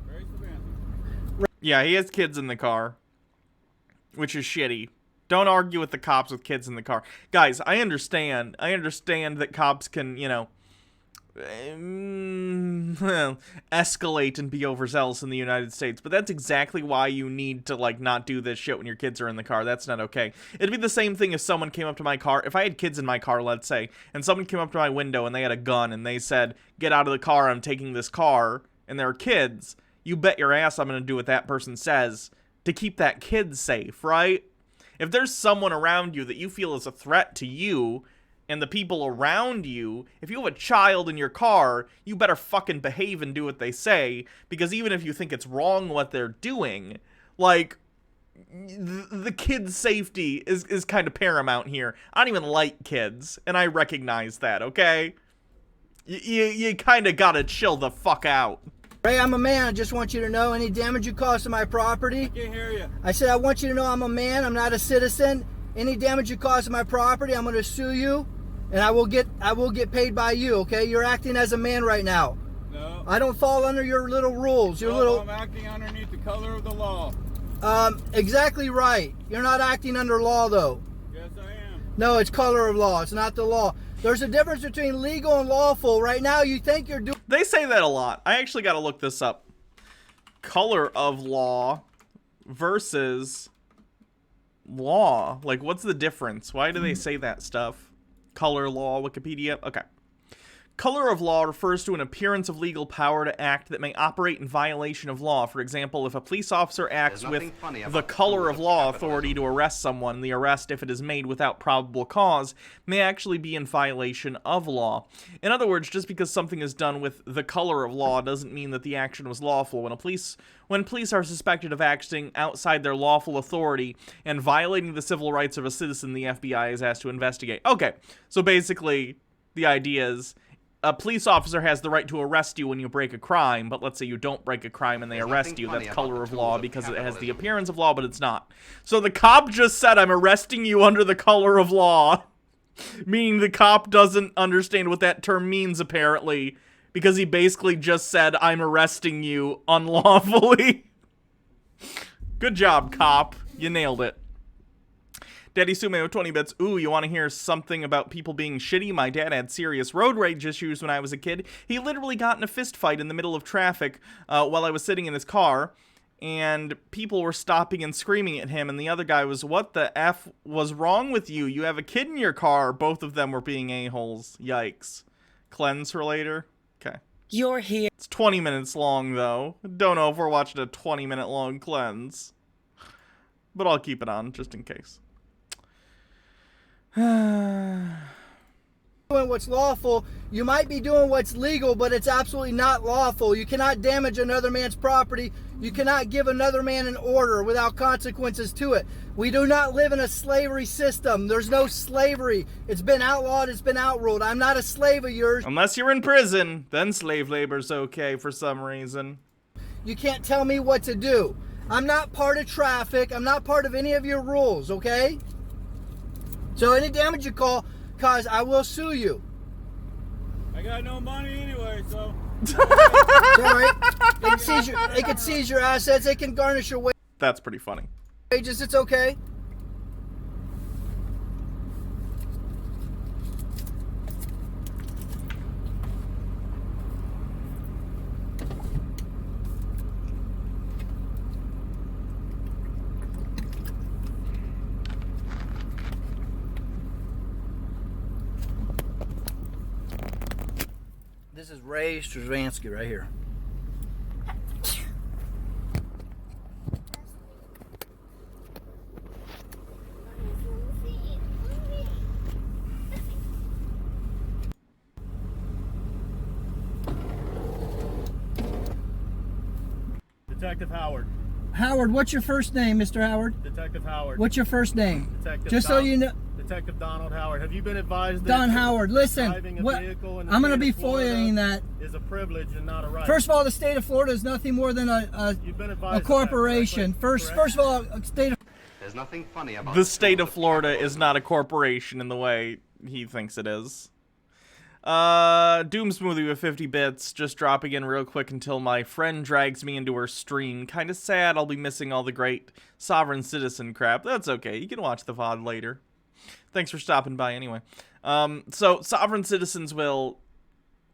S1: Yeah, he has kids in the car, which is shitty. Don't argue with the cops with kids in the car. Guys, I understand. I understand that cops can, you know, escalate and be overzealous in the United States, but that's exactly why you need to, like, not do this shit when your kids are in the car. That's not okay. It'd be the same thing if someone came up to my car. If I had kids in my car, let's say, and someone came up to my window and they had a gun and they said, get out of the car, I'm taking this car, and there are kids, you bet your ass I'm going to do what that person says to keep that kid safe, right? If there's someone around you that you feel is a threat to you and the people around you, if you have a child in your car, you better fucking behave and do what they say, because even if you think it's wrong what they're doing, like, the kid's safety is kind of paramount here. I don't even like kids, and I recognize that, okay? You kind of gotta chill the fuck out.
S2: Ray, I'm a man. I just want you to know any damage you cause to my property.
S3: Can't hear you.
S2: I said I want you to know I'm a man. I'm not a citizen. Any damage you cause to my property, I'm going to sue you, and I will get paid by you. Okay? You're acting as a man right now.
S3: No.
S2: I don't fall under your little rules. Your
S3: No,
S2: little.
S3: I'm acting underneath the color of the law.
S2: Exactly right. You're not acting under law though.
S3: Yes, I am.
S2: No, it's color of law. It's not the law. There's a difference between legal and lawful. Right now, you think you're doing.
S1: They say that a lot. I actually got to look this up. Color of law versus law. Like, what's the difference? Why do they say that stuff? Color law, Wikipedia. Okay. Color of law refers to an appearance of legal power to act that may operate in violation of law. For example, if a police officer acts
S4: There's
S1: with
S4: nothing funny
S1: the
S4: about
S1: color
S4: the
S1: of
S4: rules
S1: law
S4: of
S1: authority to
S4: capitalism.
S1: arrest someone, the arrest, if it is made without probable cause, may actually be in violation of law. In other words, just because something is done with the color of law doesn't mean that the action was lawful. When police are suspected of acting outside their lawful authority and violating the civil rights of a citizen, the FBI is asked to investigate. Okay, so basically, the idea is, a police officer has the right to arrest you when you break a crime, but let's say you don't break a crime and they
S4: There's
S1: arrest
S4: nothing
S1: you.
S4: funny
S1: That's
S4: about
S1: color
S4: the
S1: of
S4: tools
S1: law
S4: of
S1: because it has the
S4: capitalism.
S1: appearance of law, but it's not. So the cop just said, I'm arresting you under the color of law, meaning the cop doesn't understand what that term means, apparently, because he basically just said, I'm arresting you unlawfully. Good job, cop. You nailed it. Daddy Sume with 20 bits. Ooh, you want to hear something about people being shitty? My dad had serious road rage issues when I was a kid. He literally got in a fist fight in the middle of traffic while I was sitting in his car, and people were stopping and screaming at him, and the other guy was, what the F was wrong with you? You have a kid in your car. Both of them were being a-holes. Yikes. Cleanse for later? Okay.
S6: You're here.
S1: It's 20 minutes long, though. Don't know if we're watching a 20-minute long cleanse. But I'll keep it on, just in case.
S2: Doing what's lawful. You might be doing what's legal, but it's absolutely not lawful. You cannot damage another man's property. You cannot give another man an order without consequences to it. We do not live in a slavery system. There's no slavery. It's been outlawed. It's been outruled. I'm not a slave of yours.
S1: Unless you're in prison, then slave labor's okay for some reason.
S2: You can't tell me what to do. I'm not part of traffic. I'm not part of any of your rules, okay? So any damage you cause, I will sue you.
S3: I got no money anyway, so.
S2: All right? They can seize your assets. They can garnish your
S1: That's pretty funny.
S2: wages. It's okay. This is Ray Stravansky right here.
S3: Detective Howard.
S2: Howard, what's your first name, Mr. Howard?
S3: Detective Howard.
S2: What's your first name?
S3: Detective
S2: Just so you know,
S3: Detective Donald Howard. Have you been advised that
S2: Don Howard, listen,
S3: driving a
S2: what,
S3: vehicle in the
S2: I'm going to
S3: state
S2: be
S3: of Florida
S2: foiling that.
S3: is a privilege and not a right?
S2: First of all, the state of Florida is nothing more than
S3: You've been advised
S2: a
S3: of that
S2: corporation.
S3: correctly,
S2: First of all, a state of
S4: There's nothing funny about
S1: The state
S4: tools
S1: of Florida is
S4: capitalism.
S1: not a corporation in the way he thinks it is. Doom Smoothie with 50 bits, just dropping in real quick until my friend drags me into her stream. Kinda sad I'll be missing all the great Sovereign Citizen crap. That's okay, you can watch the VOD later. Thanks for stopping by anyway. So Sovereign Citizens will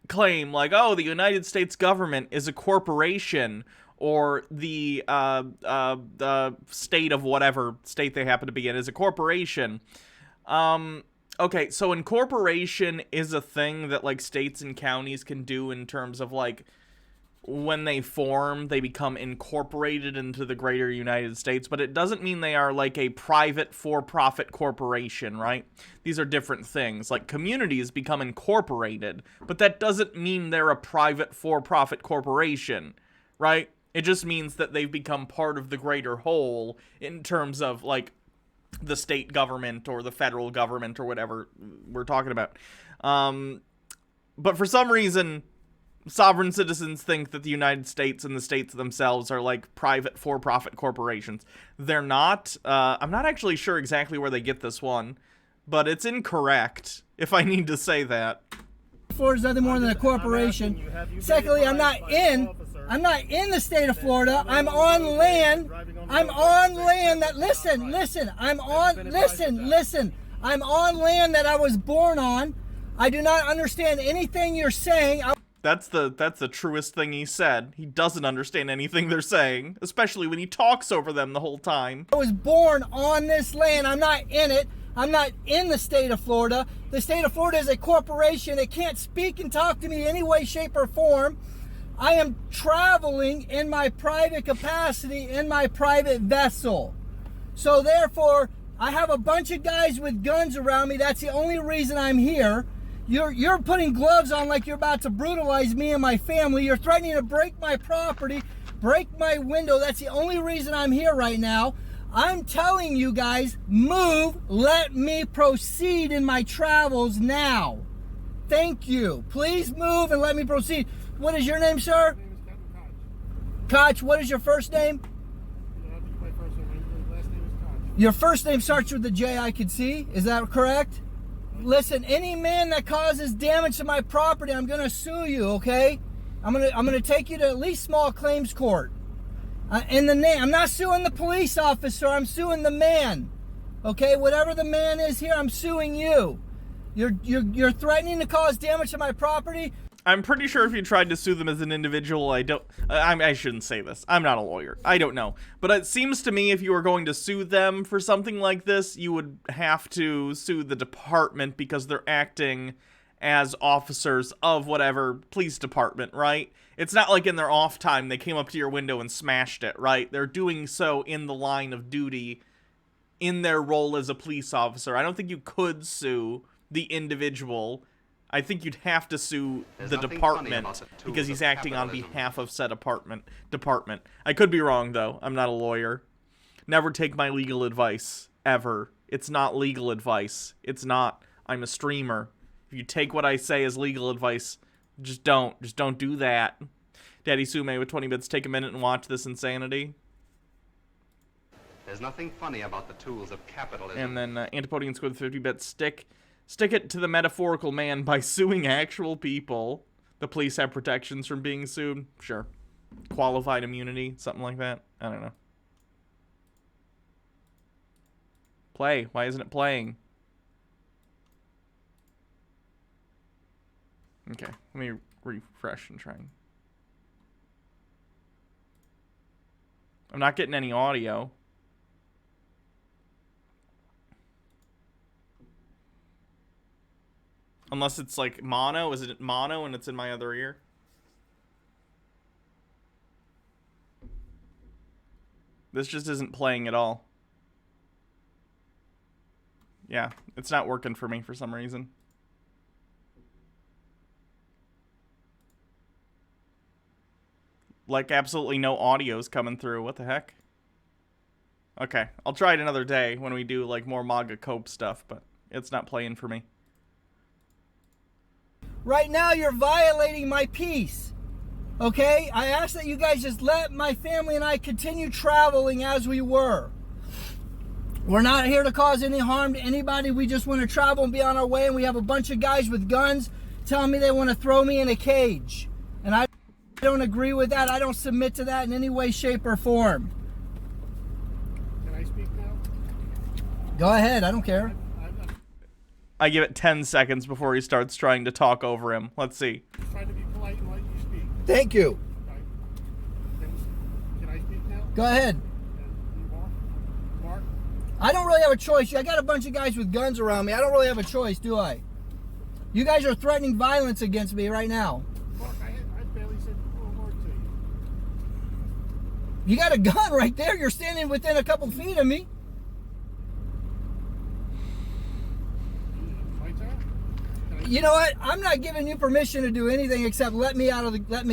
S1: claim, like, oh, the United States government is a corporation, or the state of whatever state they happen to be in is a corporation. Okay, so incorporation is a thing that, like, states and counties can do in terms of, like, when they form, they become incorporated into the greater United States, but it doesn't mean they are like a private for-profit corporation, right? These are different things. Like, communities become incorporated, but that doesn't mean they're a private for-profit corporation, right? It just means that they've become part of the greater whole in terms of, like, the state government or the federal government or whatever we're talking about. But for some reason, sovereign citizens think that the United States and the states themselves are like private for-profit corporations. They're not. I'm not actually sure exactly where they get this one, but it's incorrect, if I need to say that.
S2: Florida is nothing more than a corporation. Secondly, I'm not in the state of Florida. I'm on land. I'm on land that, listen. I'm on land that I was born on. I do not understand anything you're saying.
S1: That's the truest thing he said. He doesn't understand anything they're saying, especially when he talks over them the whole time.
S2: I was born on this land. I'm not in it. I'm not in the state of Florida. The state of Florida is a corporation. It can't speak and talk to me in any way, shape, or form. I am traveling in my private capacity, in my private vessel. So therefore, I have a bunch of guys with guns around me. That's the only reason I'm here. You're putting gloves on like you're about to brutalize me and my family. You're threatening to break my property, break my window. That's the only reason I'm here right now. I'm telling you guys, move. Let me proceed in my travels now. Thank you. Please move and let me proceed. What is your name, sir?
S6: My name is Captain Koch.
S2: Koch, what is your first name?
S6: My first name. My last name is Koch.
S2: Your first name starts with the J, I can see. Is that correct? Listen, any man that causes damage to my property, I'm gonna sue you, okay? I'm gonna take you to at least small claims court. In the name, I'm not suing the police officer. I'm suing the man. Okay, whatever the man is here, I'm suing you. You're threatening to cause damage to my property.
S1: I'm pretty sure if you tried to sue them as an individual, I shouldn't say this. I'm not a lawyer. I don't know. But it seems to me if you were going to sue them for something like this, you would have to sue the department because they're acting as officers of whatever police department, right? It's not like in their off time they came up to your window and smashed it, right? They're doing so in the line of duty in their role as a police officer. I don't think you could sue the individual. I think you'd have to sue the department because he's acting on behalf of said department. I could be wrong, though. I'm not a lawyer. Never take my legal advice, ever. It's not legal advice. It's not. I'm a streamer. If you take what I say as legal advice, just don't. Just don't do that. Daddy Sume with 20 bits. Take a minute and watch this insanity.
S4: There's nothing funny about the tools of capitalism.
S1: And then Antipodian Squid 50 bits. Stick it to the metaphorical man by suing actual people. The police have protections from being sued. Sure. Qualified immunity. Something like that. I don't know. Play. Why isn't it playing? Okay. Let me refresh and try. I'm not getting any audio. Unless it's like mono. Is it mono and it's in my other ear? This just isn't playing at all. Yeah, it's not working for me for some reason. Like absolutely no audio's coming through. What the heck? Okay, I'll try it another day when we do like more MAGA Cope stuff, but it's not playing for me.
S2: Right now, you're violating my peace. Okay? I ask that you guys just let my family and I continue traveling as we were. We're not here to cause any harm to anybody. We just want to travel and be on our way. And we have a bunch of guys with guns telling me they want to throw me in a cage. And I don't agree with that. I don't submit to that in any way, shape, or form.
S6: Can I speak now?
S2: Go ahead. I don't care.
S1: I give it 10 seconds before he starts trying to talk over him. Let's see.
S6: I'm trying to be polite and let you speak.
S2: Thank you.
S6: Right. Can I speak now?
S2: Go ahead.
S6: Mark?
S2: I don't really have a choice. I got a bunch of guys with guns around me. I don't really have a choice, do I? You guys are threatening violence against me right now.
S6: Mark, I barely said a word to you.
S2: You got a gun right there. You're standing within a couple feet of me.
S6: My turn? Can I-
S2: You know what? I'm not giving you permission to do anything except let me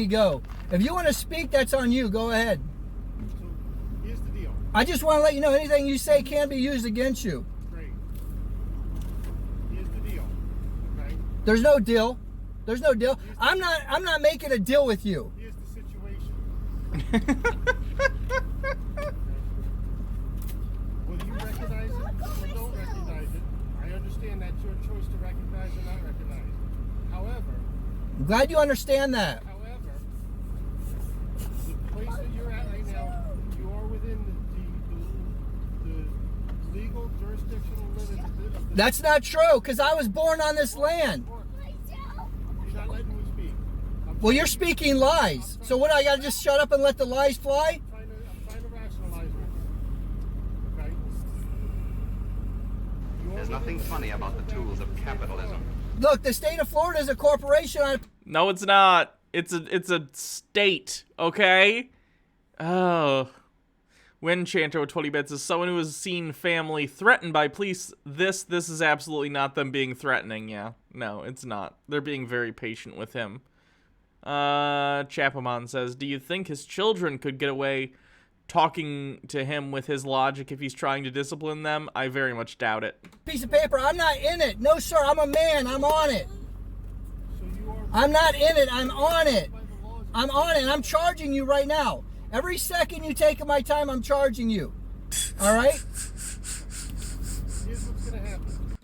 S2: go. If you want to speak, that's on you. Go ahead.
S6: So, here's the deal.
S2: I just want to let you know anything you say can be used against you.
S6: Great. Here's the deal. Okay?
S2: There's no deal. There's no deal. I'm not making a deal with you.
S6: Here's the situation. Whether you recognize it or don't recognize it, I understand that's your choice to recognize or not recognize it. However,
S2: I'm glad you understand that.
S6: the place that you're at right now, you are within the legal jurisdictional limits of the
S2: That's not true, because I was born on this land.
S6: You're not letting me speak.
S2: Well, you're speaking lies. So what, I gotta just shut up and let the lies fly?
S6: I'm trying to rationalize with you. Okay?
S4: There's nothing funny about the tools of capitalism.
S2: Look, the state of Florida is a corporation on
S1: No, it's not. It's a state, okay? Oh. Winchanter with 20 bits is someone who has seen family threatened by police. This is absolutely not them being threatening, yeah. No, it's not. They're being very patient with him. Chapamon says, do you think his children could get away talking to him with his logic if he's trying to discipline them? I very much doubt it.
S2: piece of paper. I'm not in it. No, sir. I'm a man. I'm on it.
S6: So you are
S2: I'm not in it. I'm on it. I'm on it. I'm charging you right now. Every second you take of my time, I'm charging you. All right?
S6: here's what's gonna happen.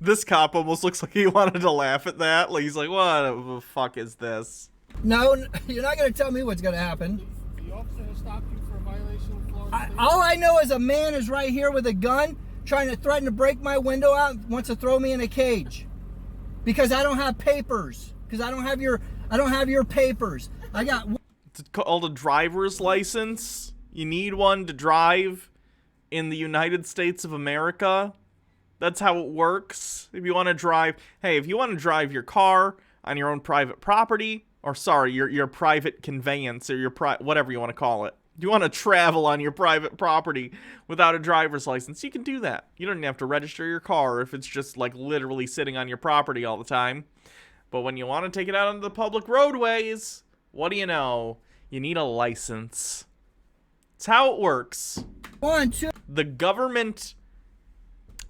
S1: This cop almost looks like he wanted to laugh at that. Like, he's like, what the fuck is this?
S2: No, you're not going to tell me what's going to happen.
S6: The officer has stopped you for a violation of Florida state.
S2: All I know is a man is right here with a gun trying to threaten to break my window out and wants to throw me in a cage. Because I don't have papers. Because I don't have your papers. I got
S1: It's called a driver's license. You need one to drive in the United States of America. That's how it works. If you want to drive, hey, if you want to drive your car on your own private property, or sorry, your private conveyance, or your whatever you want to call it. If you want to travel on your private property without a driver's license, you can do that. You don't even have to register your car if it's just like literally sitting on your property all the time. But when you want to take it out onto the public roadways, what do you know? You need a license. It's how it works.
S2: 1, 2.
S1: The government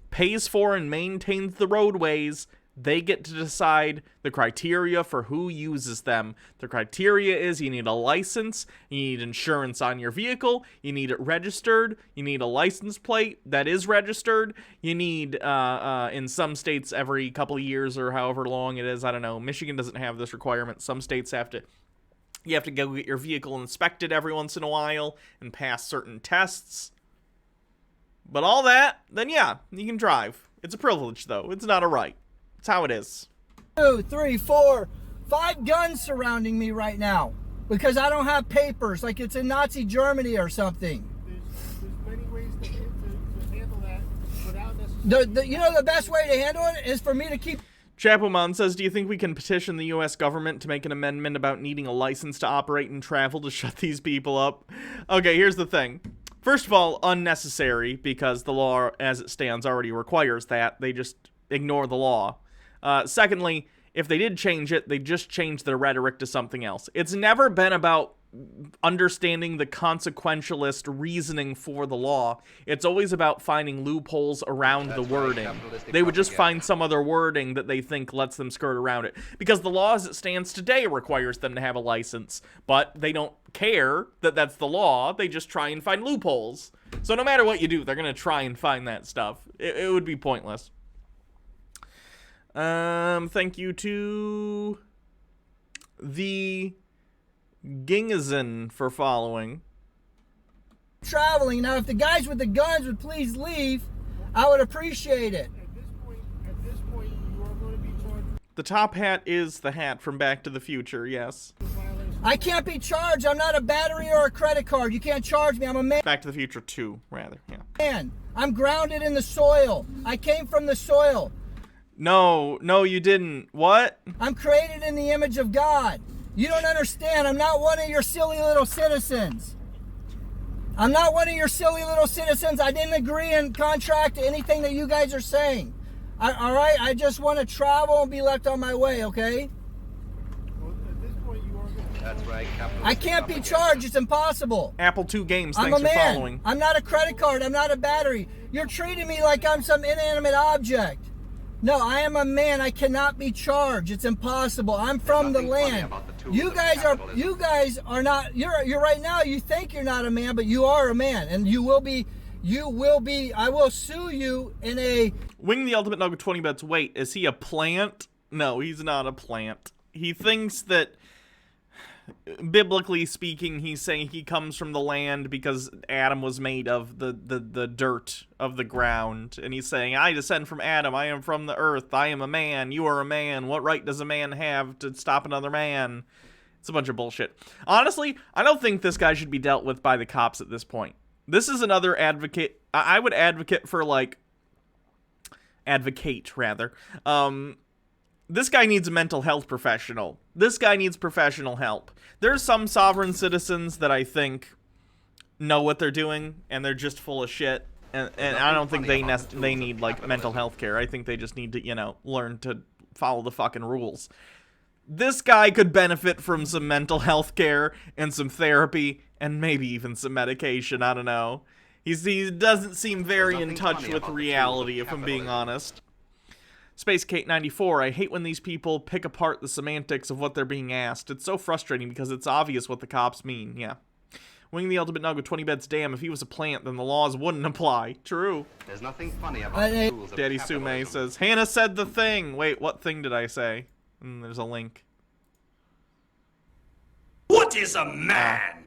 S1: pays for and maintains the roadways. They get to decide the criteria for who uses them. The criteria is you need a license, you need insurance on your vehicle, you need it registered, you need a license plate that is registered, you need, in some states, every couple of years or however long it is, I don't know, Michigan doesn't have this requirement. Some states you have to go get your vehicle inspected every once in a while and pass certain tests. But all that, then yeah, you can drive. It's a privilege, though. It's not a right. It's how it is.
S2: 2, 3, 4, 5 guns surrounding me right now because I don't have papers, like it's in Nazi Germany or something.
S6: There's many ways to handle that without necessarily...
S2: You know the best way to handle it is for me to keep...
S1: Chapelman says, do you think we can petition the U.S. government to make an amendment about needing a license to operate and travel to shut these people up? Okay, here's the thing. First of all, unnecessary, because the law as it stands already requires that. They just ignore the law. Secondly, if they did change it, they just changed their rhetoric to something else. It's never been about understanding the consequentialist reasoning for the law. It's always about finding loopholes around the wording. They would just find some other wording that they think lets them skirt around it. Because the law as it stands today requires them to have a license, but they don't care that that's the law. They just try and find loopholes. So no matter what you do, they're going to try and find that stuff. It would be pointless. Thank you to the Gingazin for following.
S2: traveling. Now, if the guys with the guns would please leave, I would appreciate it.
S6: At this point, you are going to be charged
S1: The top hat is the hat from Back to the Future, yes.
S6: with violation.
S2: I can't be charged. I'm not a battery or a credit card. You can't charge me. I'm a
S1: Back to the Future 2, rather, yeah.
S2: man. I'm grounded in the soil. I came from the soil.
S1: No, you didn't. What?
S2: I'm created in the image of God. You don't understand. I'm not one of your silly little citizens. I'm not one of your silly little citizens. I didn't agree and contract to anything that you guys are saying. All right? I just want to travel and be left on my way, okay?
S6: Well, at this point, you are going to.
S4: That's right, Captain.
S2: I can't be charged. It's impossible.
S1: Apple II Games,
S2: I'm
S1: thanks
S2: a
S1: for
S2: man.
S1: following.
S2: I'm not a credit card. I'm not a battery. You're treating me like I'm some inanimate object. No, I am a man. I cannot be charged. It's impossible. I'm from the
S4: nothing funny
S2: land.
S4: about the tools
S2: You
S4: of
S2: guys are not. You're right now. You think you're not a man, but you are a man, and you will be. I will sue you in a.
S1: Wing the Ultimate Nugget 20 bets. Wait, is he a plant? No, he's not a plant. He thinks that, biblically speaking, he's saying he comes from the land because Adam was made of the dirt of the ground. And he's saying, I descend from Adam. I am from the earth. I am a man. You are a man. What right does a man have to stop another man? It's a bunch of bullshit. Honestly, I don't think this guy should be dealt with by the cops at this point. This is another advocate. I would advocate for, like, advocate, rather. This guy needs a mental health professional. This guy needs professional help. There's some sovereign citizens that I think know what they're doing, and they're just full of shit. And I don't think they need, like, mental health care. I think they just need to, you know, learn to follow the fucking rules. This guy could benefit from some mental health care and some therapy and maybe even some medication. I don't know. He doesn't seem very in touch with reality, if I'm being honest. Space Kate 94, I hate when these people pick apart the semantics of what they're being asked. It's so frustrating because it's obvious what the cops mean. Yeah. Wing the Ultimate Nugget 20 bets. Damn, if he was a plant, then the laws wouldn't apply. True.
S4: There's nothing funny about the tools of
S1: Daddy Sume
S4: capitalism.
S1: says, Hannah said the thing. Wait, what thing did I say? And there's a link.
S7: What is a man?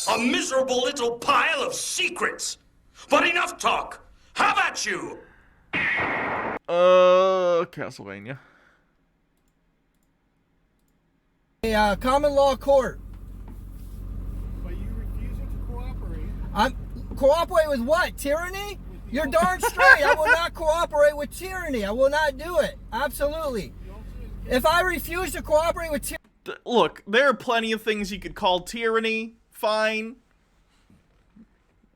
S7: A miserable little pile of secrets. But enough talk. How about you?
S1: Castlevania.
S2: A common law court.
S6: But you refusing to cooperate.
S2: Cooperate with what? Tyranny? You're darn straight. I will not cooperate with tyranny. I will not do it. Absolutely. If I refuse to cooperate with tyranny.
S1: Look, there are plenty of things you could call tyranny. Fine.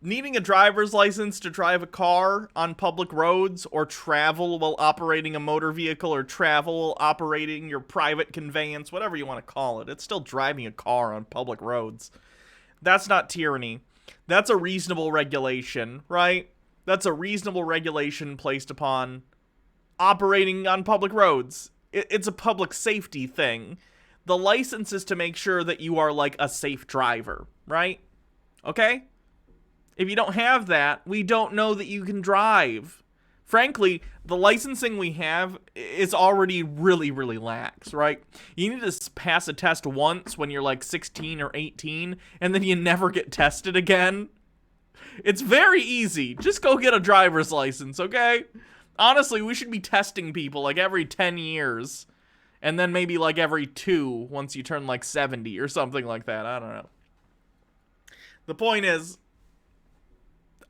S1: Needing a driver's license to drive a car on public roads, or travel while operating a motor vehicle, or travel while operating your private conveyance, whatever you want to call it. It's still driving a car on public roads. That's not tyranny. That's a reasonable regulation, right? That's a reasonable regulation placed upon operating on public roads. It's a public safety thing. The license is to make sure that you are, like, a safe driver, right? Okay? If you don't have that, we don't know that you can drive. Frankly, the licensing we have is already really, really lax, right? You need to pass a test once when you're like 16 or 18, and then you never get tested again. It's very easy. Just go get a driver's license, okay? Honestly, we should be testing people like every 10 years. And then maybe like every 2 once you turn like 70 or something like that. I don't know. The point is,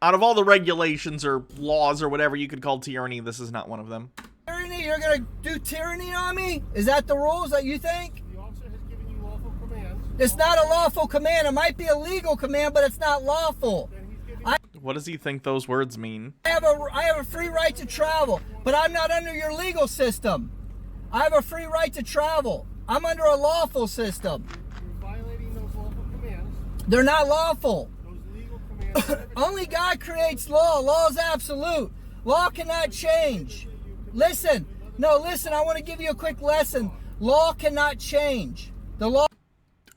S1: out of all the regulations or laws or whatever you could call tyranny, this is not one of them.
S2: Tyranny? You're going to do tyranny on me? Is that the rules that you think?
S6: The officer has given you lawful commands.
S2: It's not a lawful command. It might be a legal command, but it's not lawful.
S6: Then he's giving
S1: What does he think those words mean?
S2: I have a free right to travel, but I'm not under your legal system. I have a free right to travel. I'm under a lawful system.
S6: you're violating those lawful commands.
S2: They're not lawful.
S6: Those legal commands.
S2: Only God creates law. Law is absolute. Law cannot change. Listen. No, listen. I want to give you a quick lesson. Law cannot change. The law.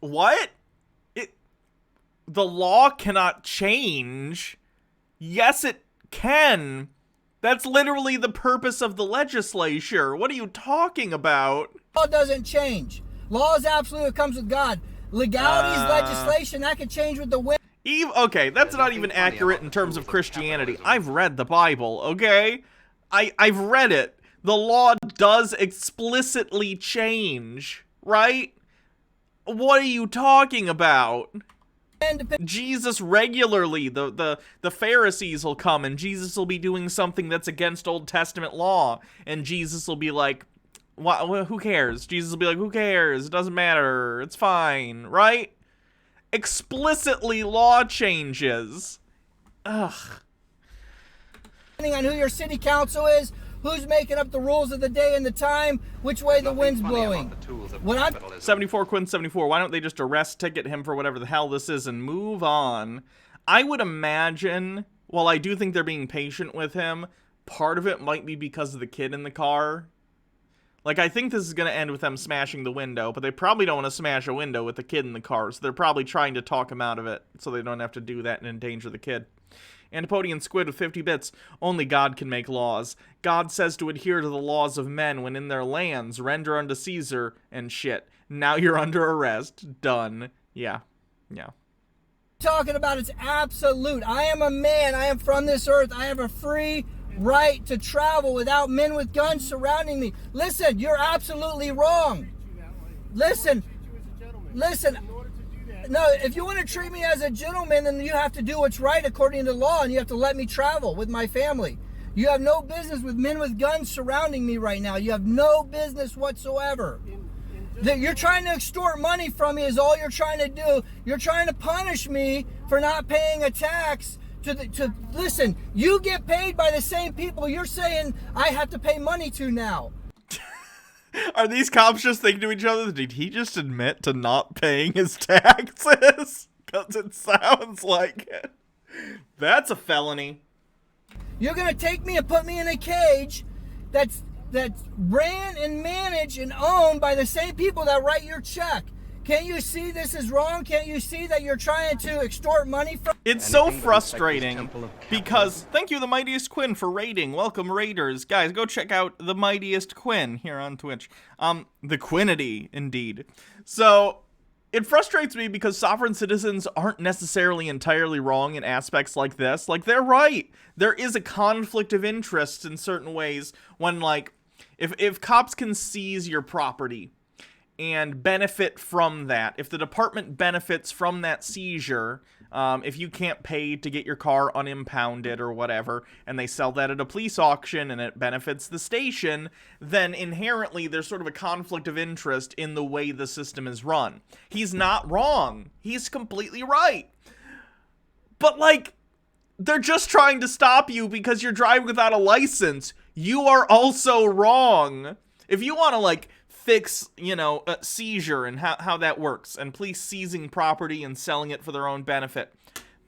S1: What? The law cannot change? Yes, it can. That's literally the purpose of the legislature. What are you talking about?
S2: Law doesn't change. Law is absolute. It comes with God. Legality is legislation. That can change with the wind.
S1: Okay, that's not even accurate in terms of Christianity. I've read the Bible, okay? I've read it. The law does explicitly change, right? What are you talking about? Jesus regularly, the Pharisees will come and Jesus will be doing something that's against Old Testament law. And Jesus will be like, Who cares? Jesus will be like, who cares? It doesn't matter. It's fine, right? Explicitly law changes. Ugh.
S2: Depending on who your city council is, who's making up the rules of the day and the time, which way the wind's blowing. What I'm
S1: 74 Quinn 74. Why don't they just arrest ticket him for whatever the hell this is and move on? I would imagine, while I do think they're being patient with him, part of it might be because of the kid in the car. Like, I think this is going to end with them smashing the window, but they probably don't want to smash a window with the kid in the car, so they're probably trying to talk him out of it so they don't have to do that and endanger the kid. Antipodian Squid with 50 bits. Only God can make laws. God says to adhere to the laws of men when in their lands, render unto Caesar, and shit. Now you're under arrest. Done. Yeah.
S2: talking about is absolute. I am a man. I am from this earth. I have a free right to travel without men with guns surrounding me. Listen, you're absolutely wrong. Listen. No, if you want to treat me as a gentleman, then you have to do what's right according to law, and you have to let me travel with my family. You have no business with men with guns surrounding me right now. You have no business whatsoever. You're trying to extort money from me is all you're trying to do. You're trying to punish me for not paying a tax. Listen, you get paid by the same people you're saying I have to pay money to now.
S1: Are these cops just thinking to each other, did he just admit to not paying his taxes? Because it sounds like it. That's a felony.
S2: You're going to take me and put me in a cage that's ran and managed and owned by the same people that write your check. Can't you see this is wrong? Can't you see that you're trying to extort money from...
S1: It's so frustrating because, thank you, The Mightiest Quinn, for raiding. Welcome, Raiders. Guys, go check out The Mightiest Quinn here on Twitch. The Quinnity, indeed. So, it frustrates me because sovereign citizens aren't necessarily entirely wrong in aspects like this. Like, they're right. There is a conflict of interest in certain ways when, like, if cops can seize your property and benefit from that, if the department benefits from that seizure, if you can't pay to get your car unimpounded or whatever, and they sell that at a police auction and it benefits the station, then inherently there's sort of a conflict of interest in the way the system is run. He's not wrong. He's completely right. But, like, they're just trying to stop you because you're driving without a license. You are also wrong. If you want to, like, fix, a seizure and how that works, and police seizing property and selling it for their own benefit,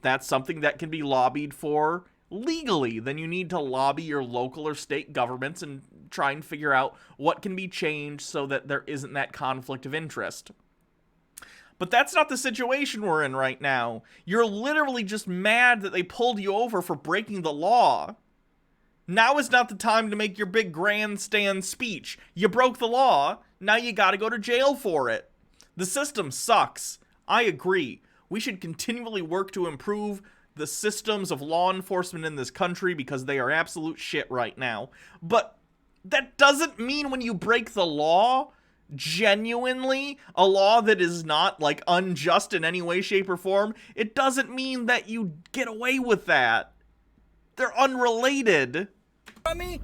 S1: that's something that can be lobbied for legally. Then you need to lobby your local or state governments and try and figure out what can be changed so that there isn't that conflict of interest. But that's not the situation we're in right now. You're literally just mad that they pulled you over for breaking the law. Now is not the time to make your big grandstand speech. You broke the law. Now you gotta go to jail for it. The system sucks. I agree. We should continually work to improve the systems of law enforcement in this country because they are absolute shit right now. But that doesn't mean when you break the law, genuinely, a law that is not, like, unjust in any way, shape, or form, it doesn't mean that you get away with that. They're unrelated.
S2: Me?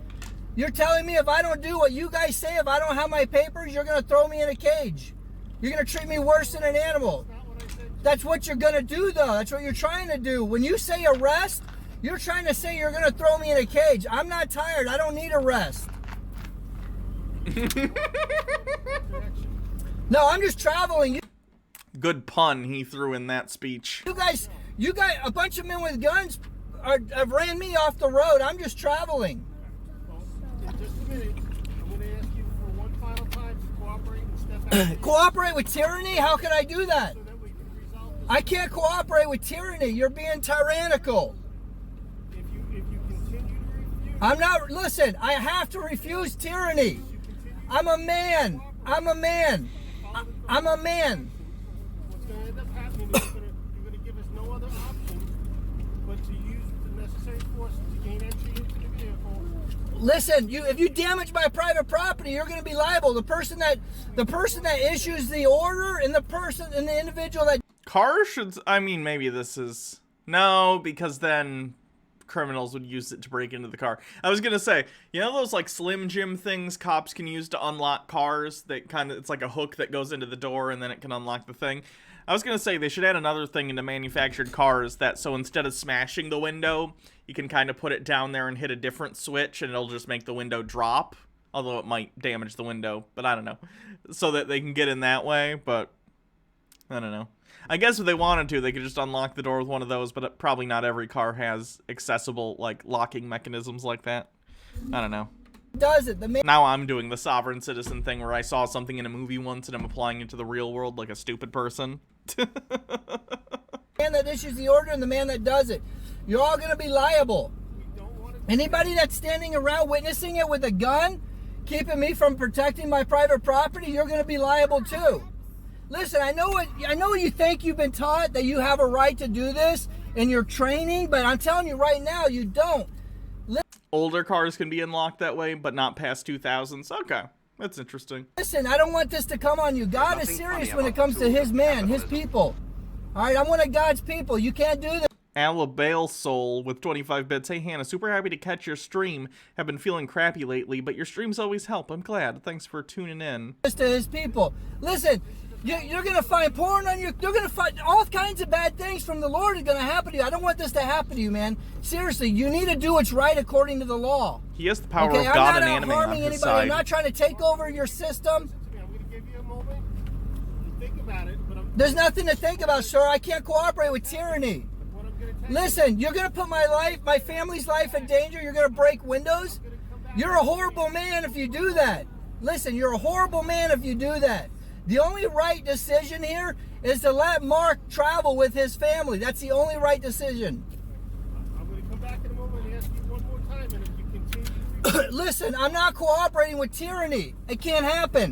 S2: You're telling me if I don't do what you guys say, if I don't have my papers, you're going to throw me in a cage. You're going to treat me worse than an animal. That's what you're going to do, though. That's what you're trying to do. When you say arrest, you're trying to say you're going to throw me in a cage. I'm not tired. I don't need arrest. No, I'm just traveling.
S1: Good pun he threw in that speech.
S2: You guys, a bunch of men with guns have ran me off the road. I'm just traveling.
S6: In just a minute, I'm going to ask you for one final time to cooperate and step out.
S2: Cooperate with tyranny? How can I do that?
S6: So that we can resolve this.
S2: I can't cooperate with tyranny. You're being tyrannical.
S6: If you continue to refuse,
S2: I'm not, listen, I have to refuse tyranny. I'm a man. I'm a man. I'm a man.
S6: what's going to end up happening is you're going to give us no other option but to use the necessary force to gain entry into the vehicle.
S2: Listen, if you damage my private property, you're going to be liable. The person that issues the order and the individual that
S1: Cars should, maybe this is, no, because then criminals would use it to break into the car. I was gonna say, you know those like Slim Jim things cops can use to unlock cars? That kind of, it's like a hook that goes into the door and then it can unlock the thing. I was gonna say they should add another thing into manufactured cars that so instead of smashing the window, you can kind of put it down there and hit a different switch and it'll just make the window drop. Although it might damage the window, but I don't know. So that they can get in that way, but I don't know. I guess if they wanted to, they could just unlock the door with one of those, but probably not every car has accessible, like, locking mechanisms like that. I don't know.
S2: Does it?
S1: Now I'm doing the sovereign citizen thing where I saw something in a movie once and I'm applying it to the real world like a stupid person.
S2: Man that issues the order and the man that does it. You're all going to be liable. Anybody that's standing around witnessing it with a gun, keeping me from protecting my private property, you're going to be liable too. Listen, I know you think you've been taught that you have a right to do this in your training, but I'm telling you right now, you don't.
S1: Older cars can be unlocked that way, but not past 2000s. Okay, that's interesting.
S2: Listen, I don't want this to come on you. God is serious when it comes to his man, his people. All right, I'm one of God's people. You can't do this.
S1: Alabale Soul with 25 bits. Hey Hannah, super happy to catch your stream. Have been feeling crappy lately, but your streams always help. I'm glad. Thanks for tuning in.
S2: To his people. Listen, you're going to find porn on your... You're going to find all kinds of bad things from the Lord is going to happen to you. I don't want this to happen to you, man. Seriously, you need to do what's right according to the law.
S1: He has the power of God and anime on his side.
S2: I'm not trying to take over your system.
S6: I'm going to give you a moment to think about it, but
S2: There's nothing to think about, sir. I can't cooperate with tyranny. Listen, you're going to put my life, my family's life in danger. You're going to break windows. You're a horrible man if you do that. Listen, you're a horrible man if you do that. The only right decision here is to let Mark travel with his family. That's the only right decision.
S6: I'm going to come back in a moment and ask you one more time, and if you continue...
S2: Listen, I'm not cooperating with tyranny. It can't happen.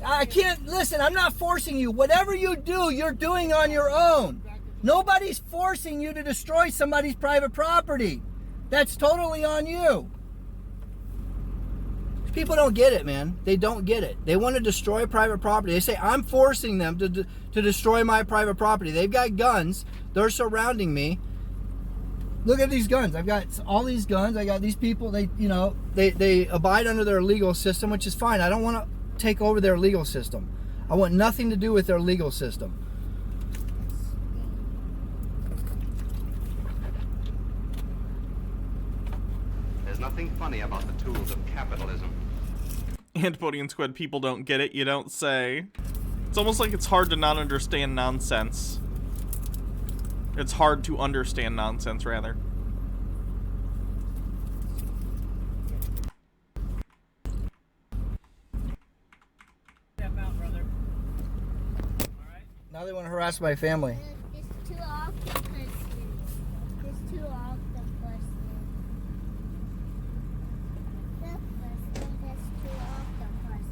S2: I can't, listen, I'm not forcing you. Whatever you do, you're doing on your own. Nobody's forcing you to destroy somebody's private property. That's totally on you. People don't get it, man. They don't get it. They want to destroy private property. They say, I'm forcing them to destroy my private property. They've got guns. They're surrounding me. Look at these guns. I've got all these guns. I got these people. They abide under their legal system, which is fine. I don't want to take over their legal system. I want nothing to do with their legal system.
S4: There's nothing funny about the tools of capitalism.
S1: Antipodian Squid, people don't get it, you don't say. It's almost like it's hard to not understand nonsense. It's hard to understand nonsense, rather.
S5: Step out, brother. All right.
S2: Now they want to harass my family.
S8: There's two octopuses. There's two octopuses. Look, there's two octopuses.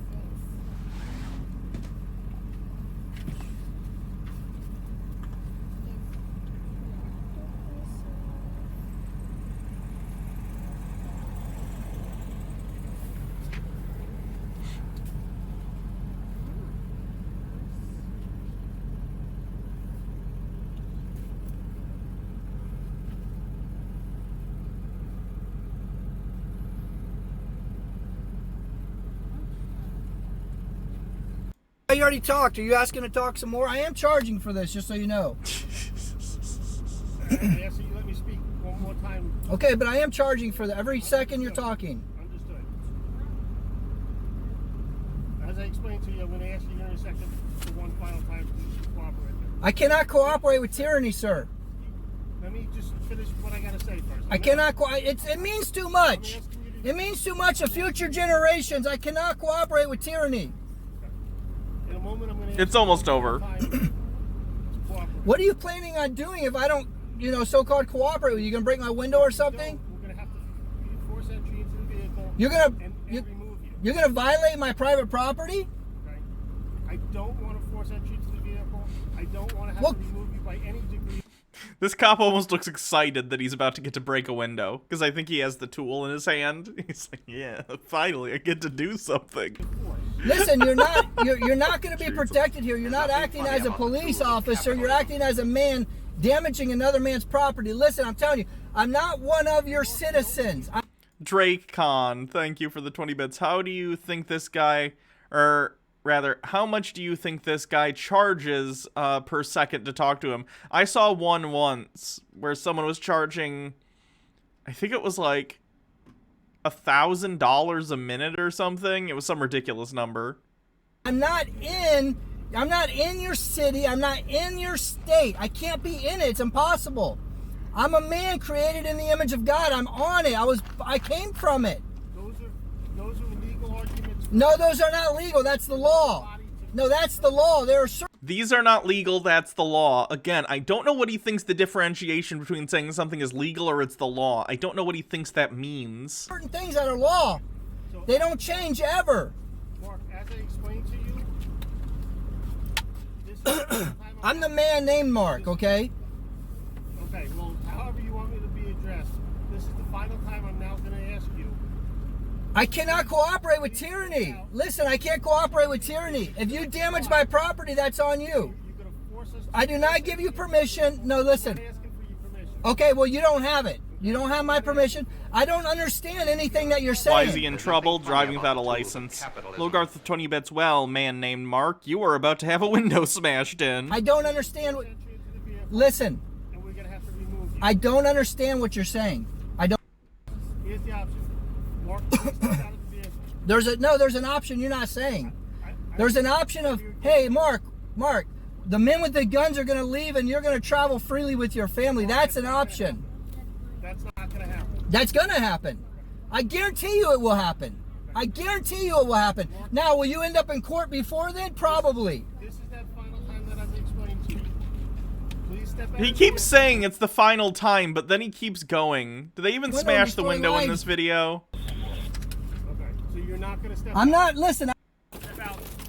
S2: You already talked. Are you asking to talk some more? I am charging for this, just so you know.
S6: I ask that you let me speak one more time.
S2: Okay, but I am charging for that every second you're talking.
S6: Understood. As I explained to you, I'm going to ask you here in a second for one final time to cooperate.
S2: I cannot cooperate with tyranny, sir.
S6: Let me just finish what I got to say first.
S2: I cannot. It means too much. It means too much of future generations. I cannot cooperate with tyranny.
S6: In a moment, I'm going to
S1: It's almost over.
S2: What are you planning on doing if I don't, so-called cooperate with you? You gonna break my window or something?
S6: We're going to have to force entry into the vehicle
S2: You're gonna
S6: and remove you.
S2: you're gonna violate my private property?
S6: Okay? I don't want to force entry into the vehicle. I don't want to have to remove you by any degree.
S1: This cop almost looks excited that he's about to get to break a window, because I think he has the tool in his hand. He's like, yeah, finally, I get to do something.
S2: Listen, you're not going to be protected here. You're not acting as a police officer. You're acting as a man damaging another man's property. Listen, I'm telling you, I'm not one of your citizens.
S1: Drake Khan, thank you for the 20 bits. How do you think this guy, or rather, how much do you think this guy charges per second to talk to him? I saw one once where someone was charging, I think it was like $1,000 a minute or something. It was some ridiculous number.
S2: I'm not in your city. I'm not in your state. I can't be in it. It's impossible. I'm a man created in the image of God. I'm on it. I came from it.
S6: Those are legal arguments.
S2: No, those are not legal. That's the law. No, that's the law. There are certain
S1: These are not legal, that's the law. Again, I don't know what he thinks the differentiation between saying something is legal or it's the law. I don't know what he thinks that means.
S2: things that are law. They don't change ever.
S6: Mark, as I explained to you, this is the time
S2: I'm the man named Mark, okay?
S6: Okay, well, however you want me to be addressed, this is the final time I'm now going to ask you.
S2: I cannot cooperate with tyranny. Listen, I can't cooperate with tyranny. If you damage my property, that's on you.
S6: You're going to force us to...
S2: I do not give you permission. No, listen.
S6: I'm asking for your permission.
S2: Okay, well, you don't have it. You don't have my permission. I don't understand anything that you're saying.
S1: Why is he in trouble? Driving without a license. Logarth with 20 bits. Well, man named Mark, you are about to have a window smashed in.
S2: I don't understand what... Listen,
S6: And we're going to have to remove you.
S2: I don't understand what you're saying. I don't...
S6: Here's the option. Mark, please step out of the vehicle.
S2: There's an option you're not saying. There's an option of, hey, Mark, the men with the guns are going to leave and you're going to travel freely with your family. That's an option.
S6: That's not going to happen.
S2: That's going to happen. I guarantee you it will happen. I guarantee you it will happen. Now, will you end up in court before then? Probably.
S6: This is that final time that I've explained to you. Please step out.
S1: He
S6: of the
S1: keeps
S6: vehicle.
S1: saying it's the final time, but then he keeps going. Do they even
S2: Window
S1: smash the
S2: before
S1: window in
S2: light.
S1: this video?
S6: Okay, so you're not going to step
S2: I'm
S6: out.
S2: not, listen,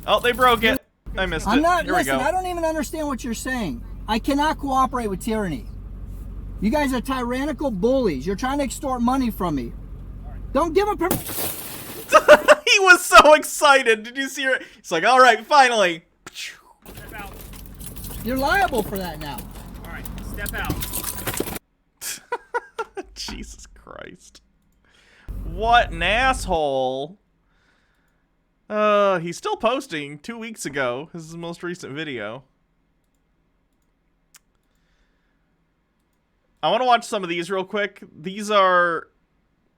S1: Oh, they broke it. I missed
S2: I'm
S1: it.
S2: not,
S1: Here
S2: listen,
S1: we
S2: I
S1: go.
S2: don't even understand what you're saying. I cannot cooperate with tyranny. You guys are tyrannical bullies. You're trying to extort money from me. Don't give him permission.
S1: He was so excited. Did you see her? He's like, all right, finally.
S5: Step out.
S2: You're liable for that now.
S5: All right, step out.
S1: Jesus Christ. What an asshole. He's still posting 2 weeks ago. This is his most recent video. I want to watch some of these real quick. These are...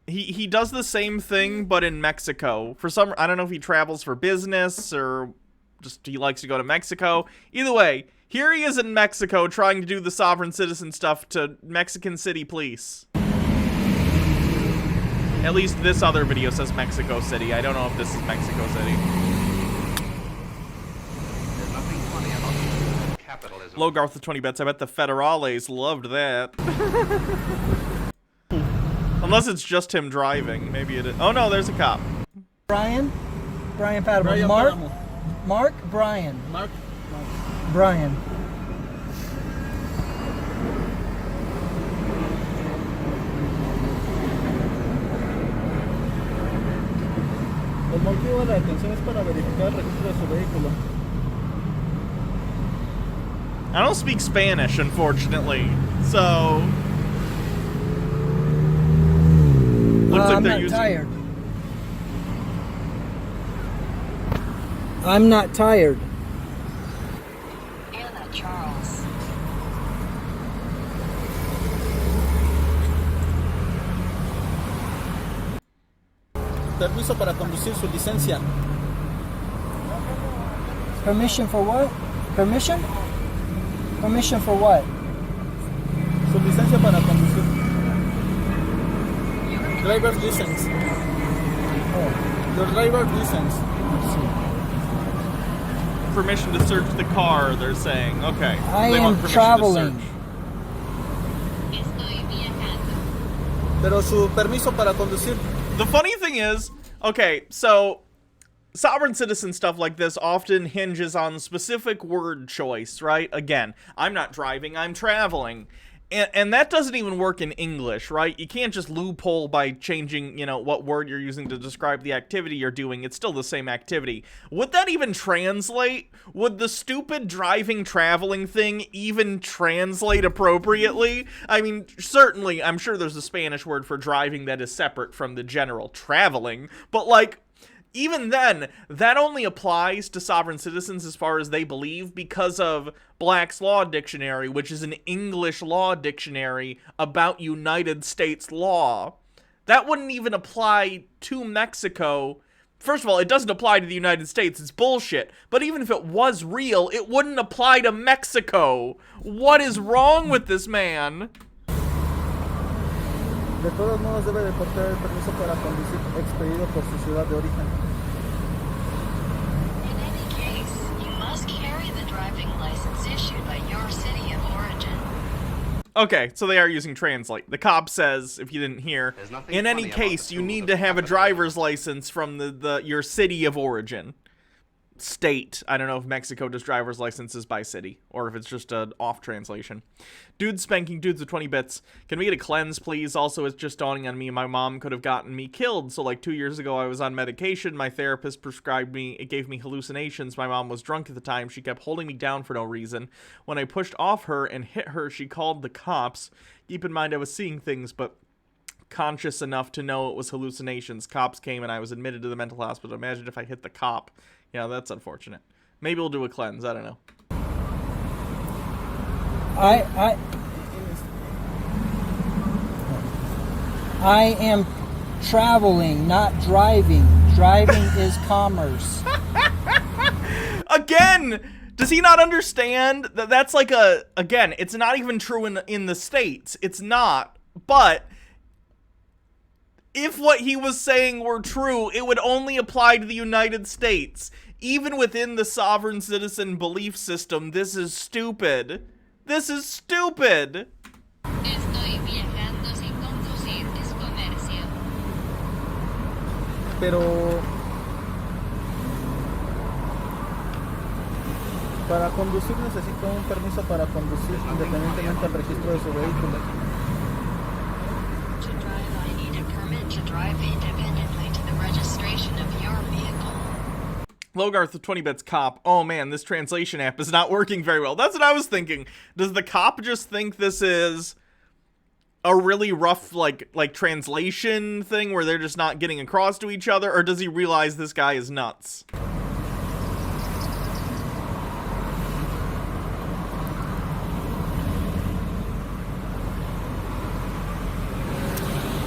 S1: He does the same thing, but in Mexico. For some... I don't know if he travels for business or just he likes to go to Mexico. Either way, here he is in Mexico trying to do the sovereign citizen stuff to Mexican City police. At least this other video says Mexico City. I don't know if this is Mexico City.
S4: There's nothing funny about capitalism.
S1: Logarth with 20 bets. I bet the Federales loved that. Unless it's just him driving. Maybe it is. Oh no, there's a cop.
S2: Brian Patterman. Mark, Brian. Brian.
S9: El motivo de la detención es para verificar el registro de su vehículo.
S1: I don't speak Spanish, unfortunately. So... Looks like
S2: I'm
S1: they're
S2: not
S1: using...
S2: tired. I'm not tired.
S10: Anna Charles.
S9: Permiso para conducir su licencia.
S2: Permission for what? Permission? Permission for what?
S9: Su licencia para conducir. Driver's license. Your driver's license.
S1: Permission to search the car, they're saying. Okay.
S2: I
S1: They want
S2: am
S1: permission to
S2: traveling.
S1: search.
S10: Estoy viajando.
S9: Pero su permiso para conducir.
S1: The funny thing is, okay, so sovereign citizen stuff like this often hinges on specific word choice, right? Again, I'm not driving, I'm traveling. And that doesn't even work in English, right? You can't just loophole by changing, you know, what word you're using to describe the activity you're doing. It's still the same activity. Would that even translate? Would the stupid driving, traveling thing even translate appropriately? I mean, certainly, I'm sure there's a Spanish word for driving that is separate from the general traveling, but like, even then, that only applies to sovereign citizens as far as they believe because of Black's Law Dictionary, which is an English law dictionary about United States law. That wouldn't even apply to Mexico. First of all, it doesn't apply to the United States. It's bullshit. But even if it was real, it wouldn't apply to Mexico. What is wrong with this man?
S9: De todos modos debe de portar el permiso para conducir expedido por su ciudad de origen.
S10: In any case, you must carry the driving license issued by your city of origin.
S1: Okay, so they are using Translate. The cop says, if you didn't hear, in any case, you need to have a driver's license from your city of origin. State. I don't know if Mexico does driver's licenses by city, or if it's just an off translation. Dudes spanking dudes with 20 bits. Can we get a cleanse, please? Also, it's just dawning on me, my mom could have gotten me killed. So like 2 years ago, I was on medication. My therapist prescribed me, it gave me hallucinations. My mom was drunk at the time. She kept holding me down for no reason. When I pushed off her and hit her, she called the cops. Keep in mind, I was seeing things, but conscious enough to know it was hallucinations. Cops came and I was admitted to the mental hospital. Imagine if I hit the cop. Yeah, that's unfortunate. Maybe we'll do a cleanse. I don't know.
S2: I am traveling, not driving. Driving is commerce.
S1: Again! Does he not understand that that's like again, it's not even true in the States. It's not. But if what he was saying were true, it would only apply to the United States. Even within the sovereign citizen belief system, this is stupid. This is stupid.
S10: Estoy viajando sin conducir es comercio.
S9: Pero para conducir necesita un permiso para conducir independientemente del registro de su vehículo.
S10: To drive, I need a permit to drive independently to the registration of your vehicle.
S1: Logarth with 20 bits cop. Oh man, this translation app is not working very well. That's what I was thinking. Does the cop just think this is a really rough like translation thing where they're just not getting across to each other, or does he realize this guy is nuts?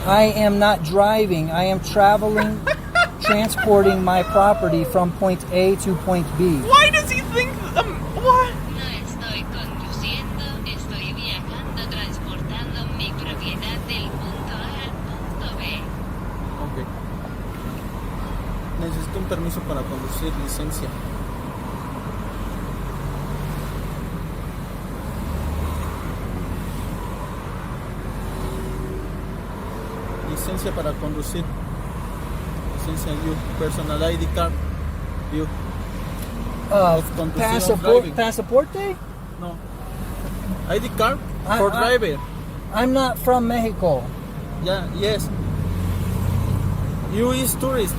S2: I am not driving. I am traveling, transporting my property from point A to point B.
S1: Why does he think what?
S10: No estoy conduciendo, estoy viajando, transportando mi propiedad del punto A al punto B.
S9: Ok. Necesito un permiso para conducir, licencia. Licencia para conducir. Licencia, you. Personal ID card, you.
S2: Pasaporte?
S9: No. ID card for driver.
S2: I'm not from Mexico.
S9: Yeah, yes. You is tourist.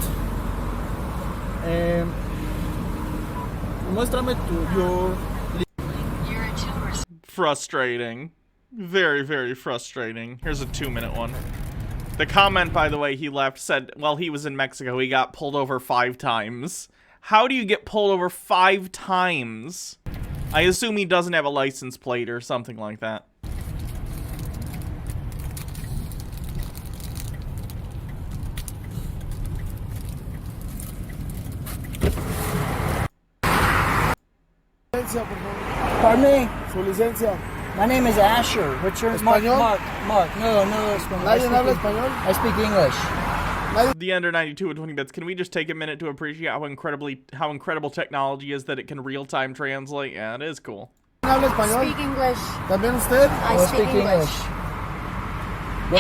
S9: Muéstrame your.
S10: You're a tourist.
S1: Frustrating. Very, very frustrating. Here's a 2-minute one. The comment, by the way, he left said, while he was in Mexico, he got pulled over 5 times. How do you get pulled over 5 times? I assume he doesn't have a license plate or something like that.
S2: Pardon me?
S6: Su licencia.
S2: My name is Asher. What's your
S6: Español?
S2: Mark. No, Spanish.
S6: ¿Nadie habla español?
S2: I speak English.
S1: The Ender 92 with 20 bits. Can we just take a minute to appreciate how incredible technology is that it can real-time translate? Yeah, it is cool.
S6: ¿Habla español?
S10: Speak English.
S6: ¿También usted?
S10: I speak English.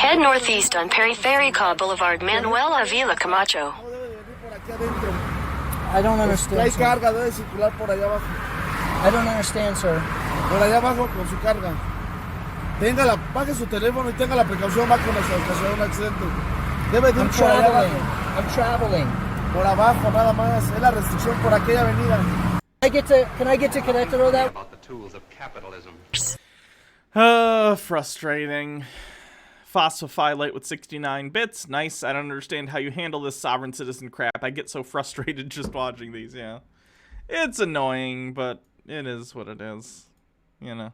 S10: Head northeast on Perry Cobb Boulevard, Manuel Avila Camacho.
S6: No debe de venir por aquí adentro.
S2: I don't
S6: Hay
S2: understand, sir.
S6: carga, debe circular por allá abajo.
S2: I don't understand, sir.
S6: Por allá abajo con su carga.
S9: Baje su teléfono y tenga la precaución más cuando se ocasiona un accidente. Debe de ir
S2: I'm
S9: por allá
S2: traveling.
S9: abajo.
S2: I'm traveling.
S9: Por abajo, nada más. Es la restricción por aquella avenida.
S2: Can I get to Querétaro that?
S4: About the tools of capitalism.
S1: Frustrating. Phosphophyllite with 69 bits. Nice. I don't understand how you handle this sovereign citizen crap. I get so frustrated just watching these, yeah. It's annoying, but it is what it is. You know.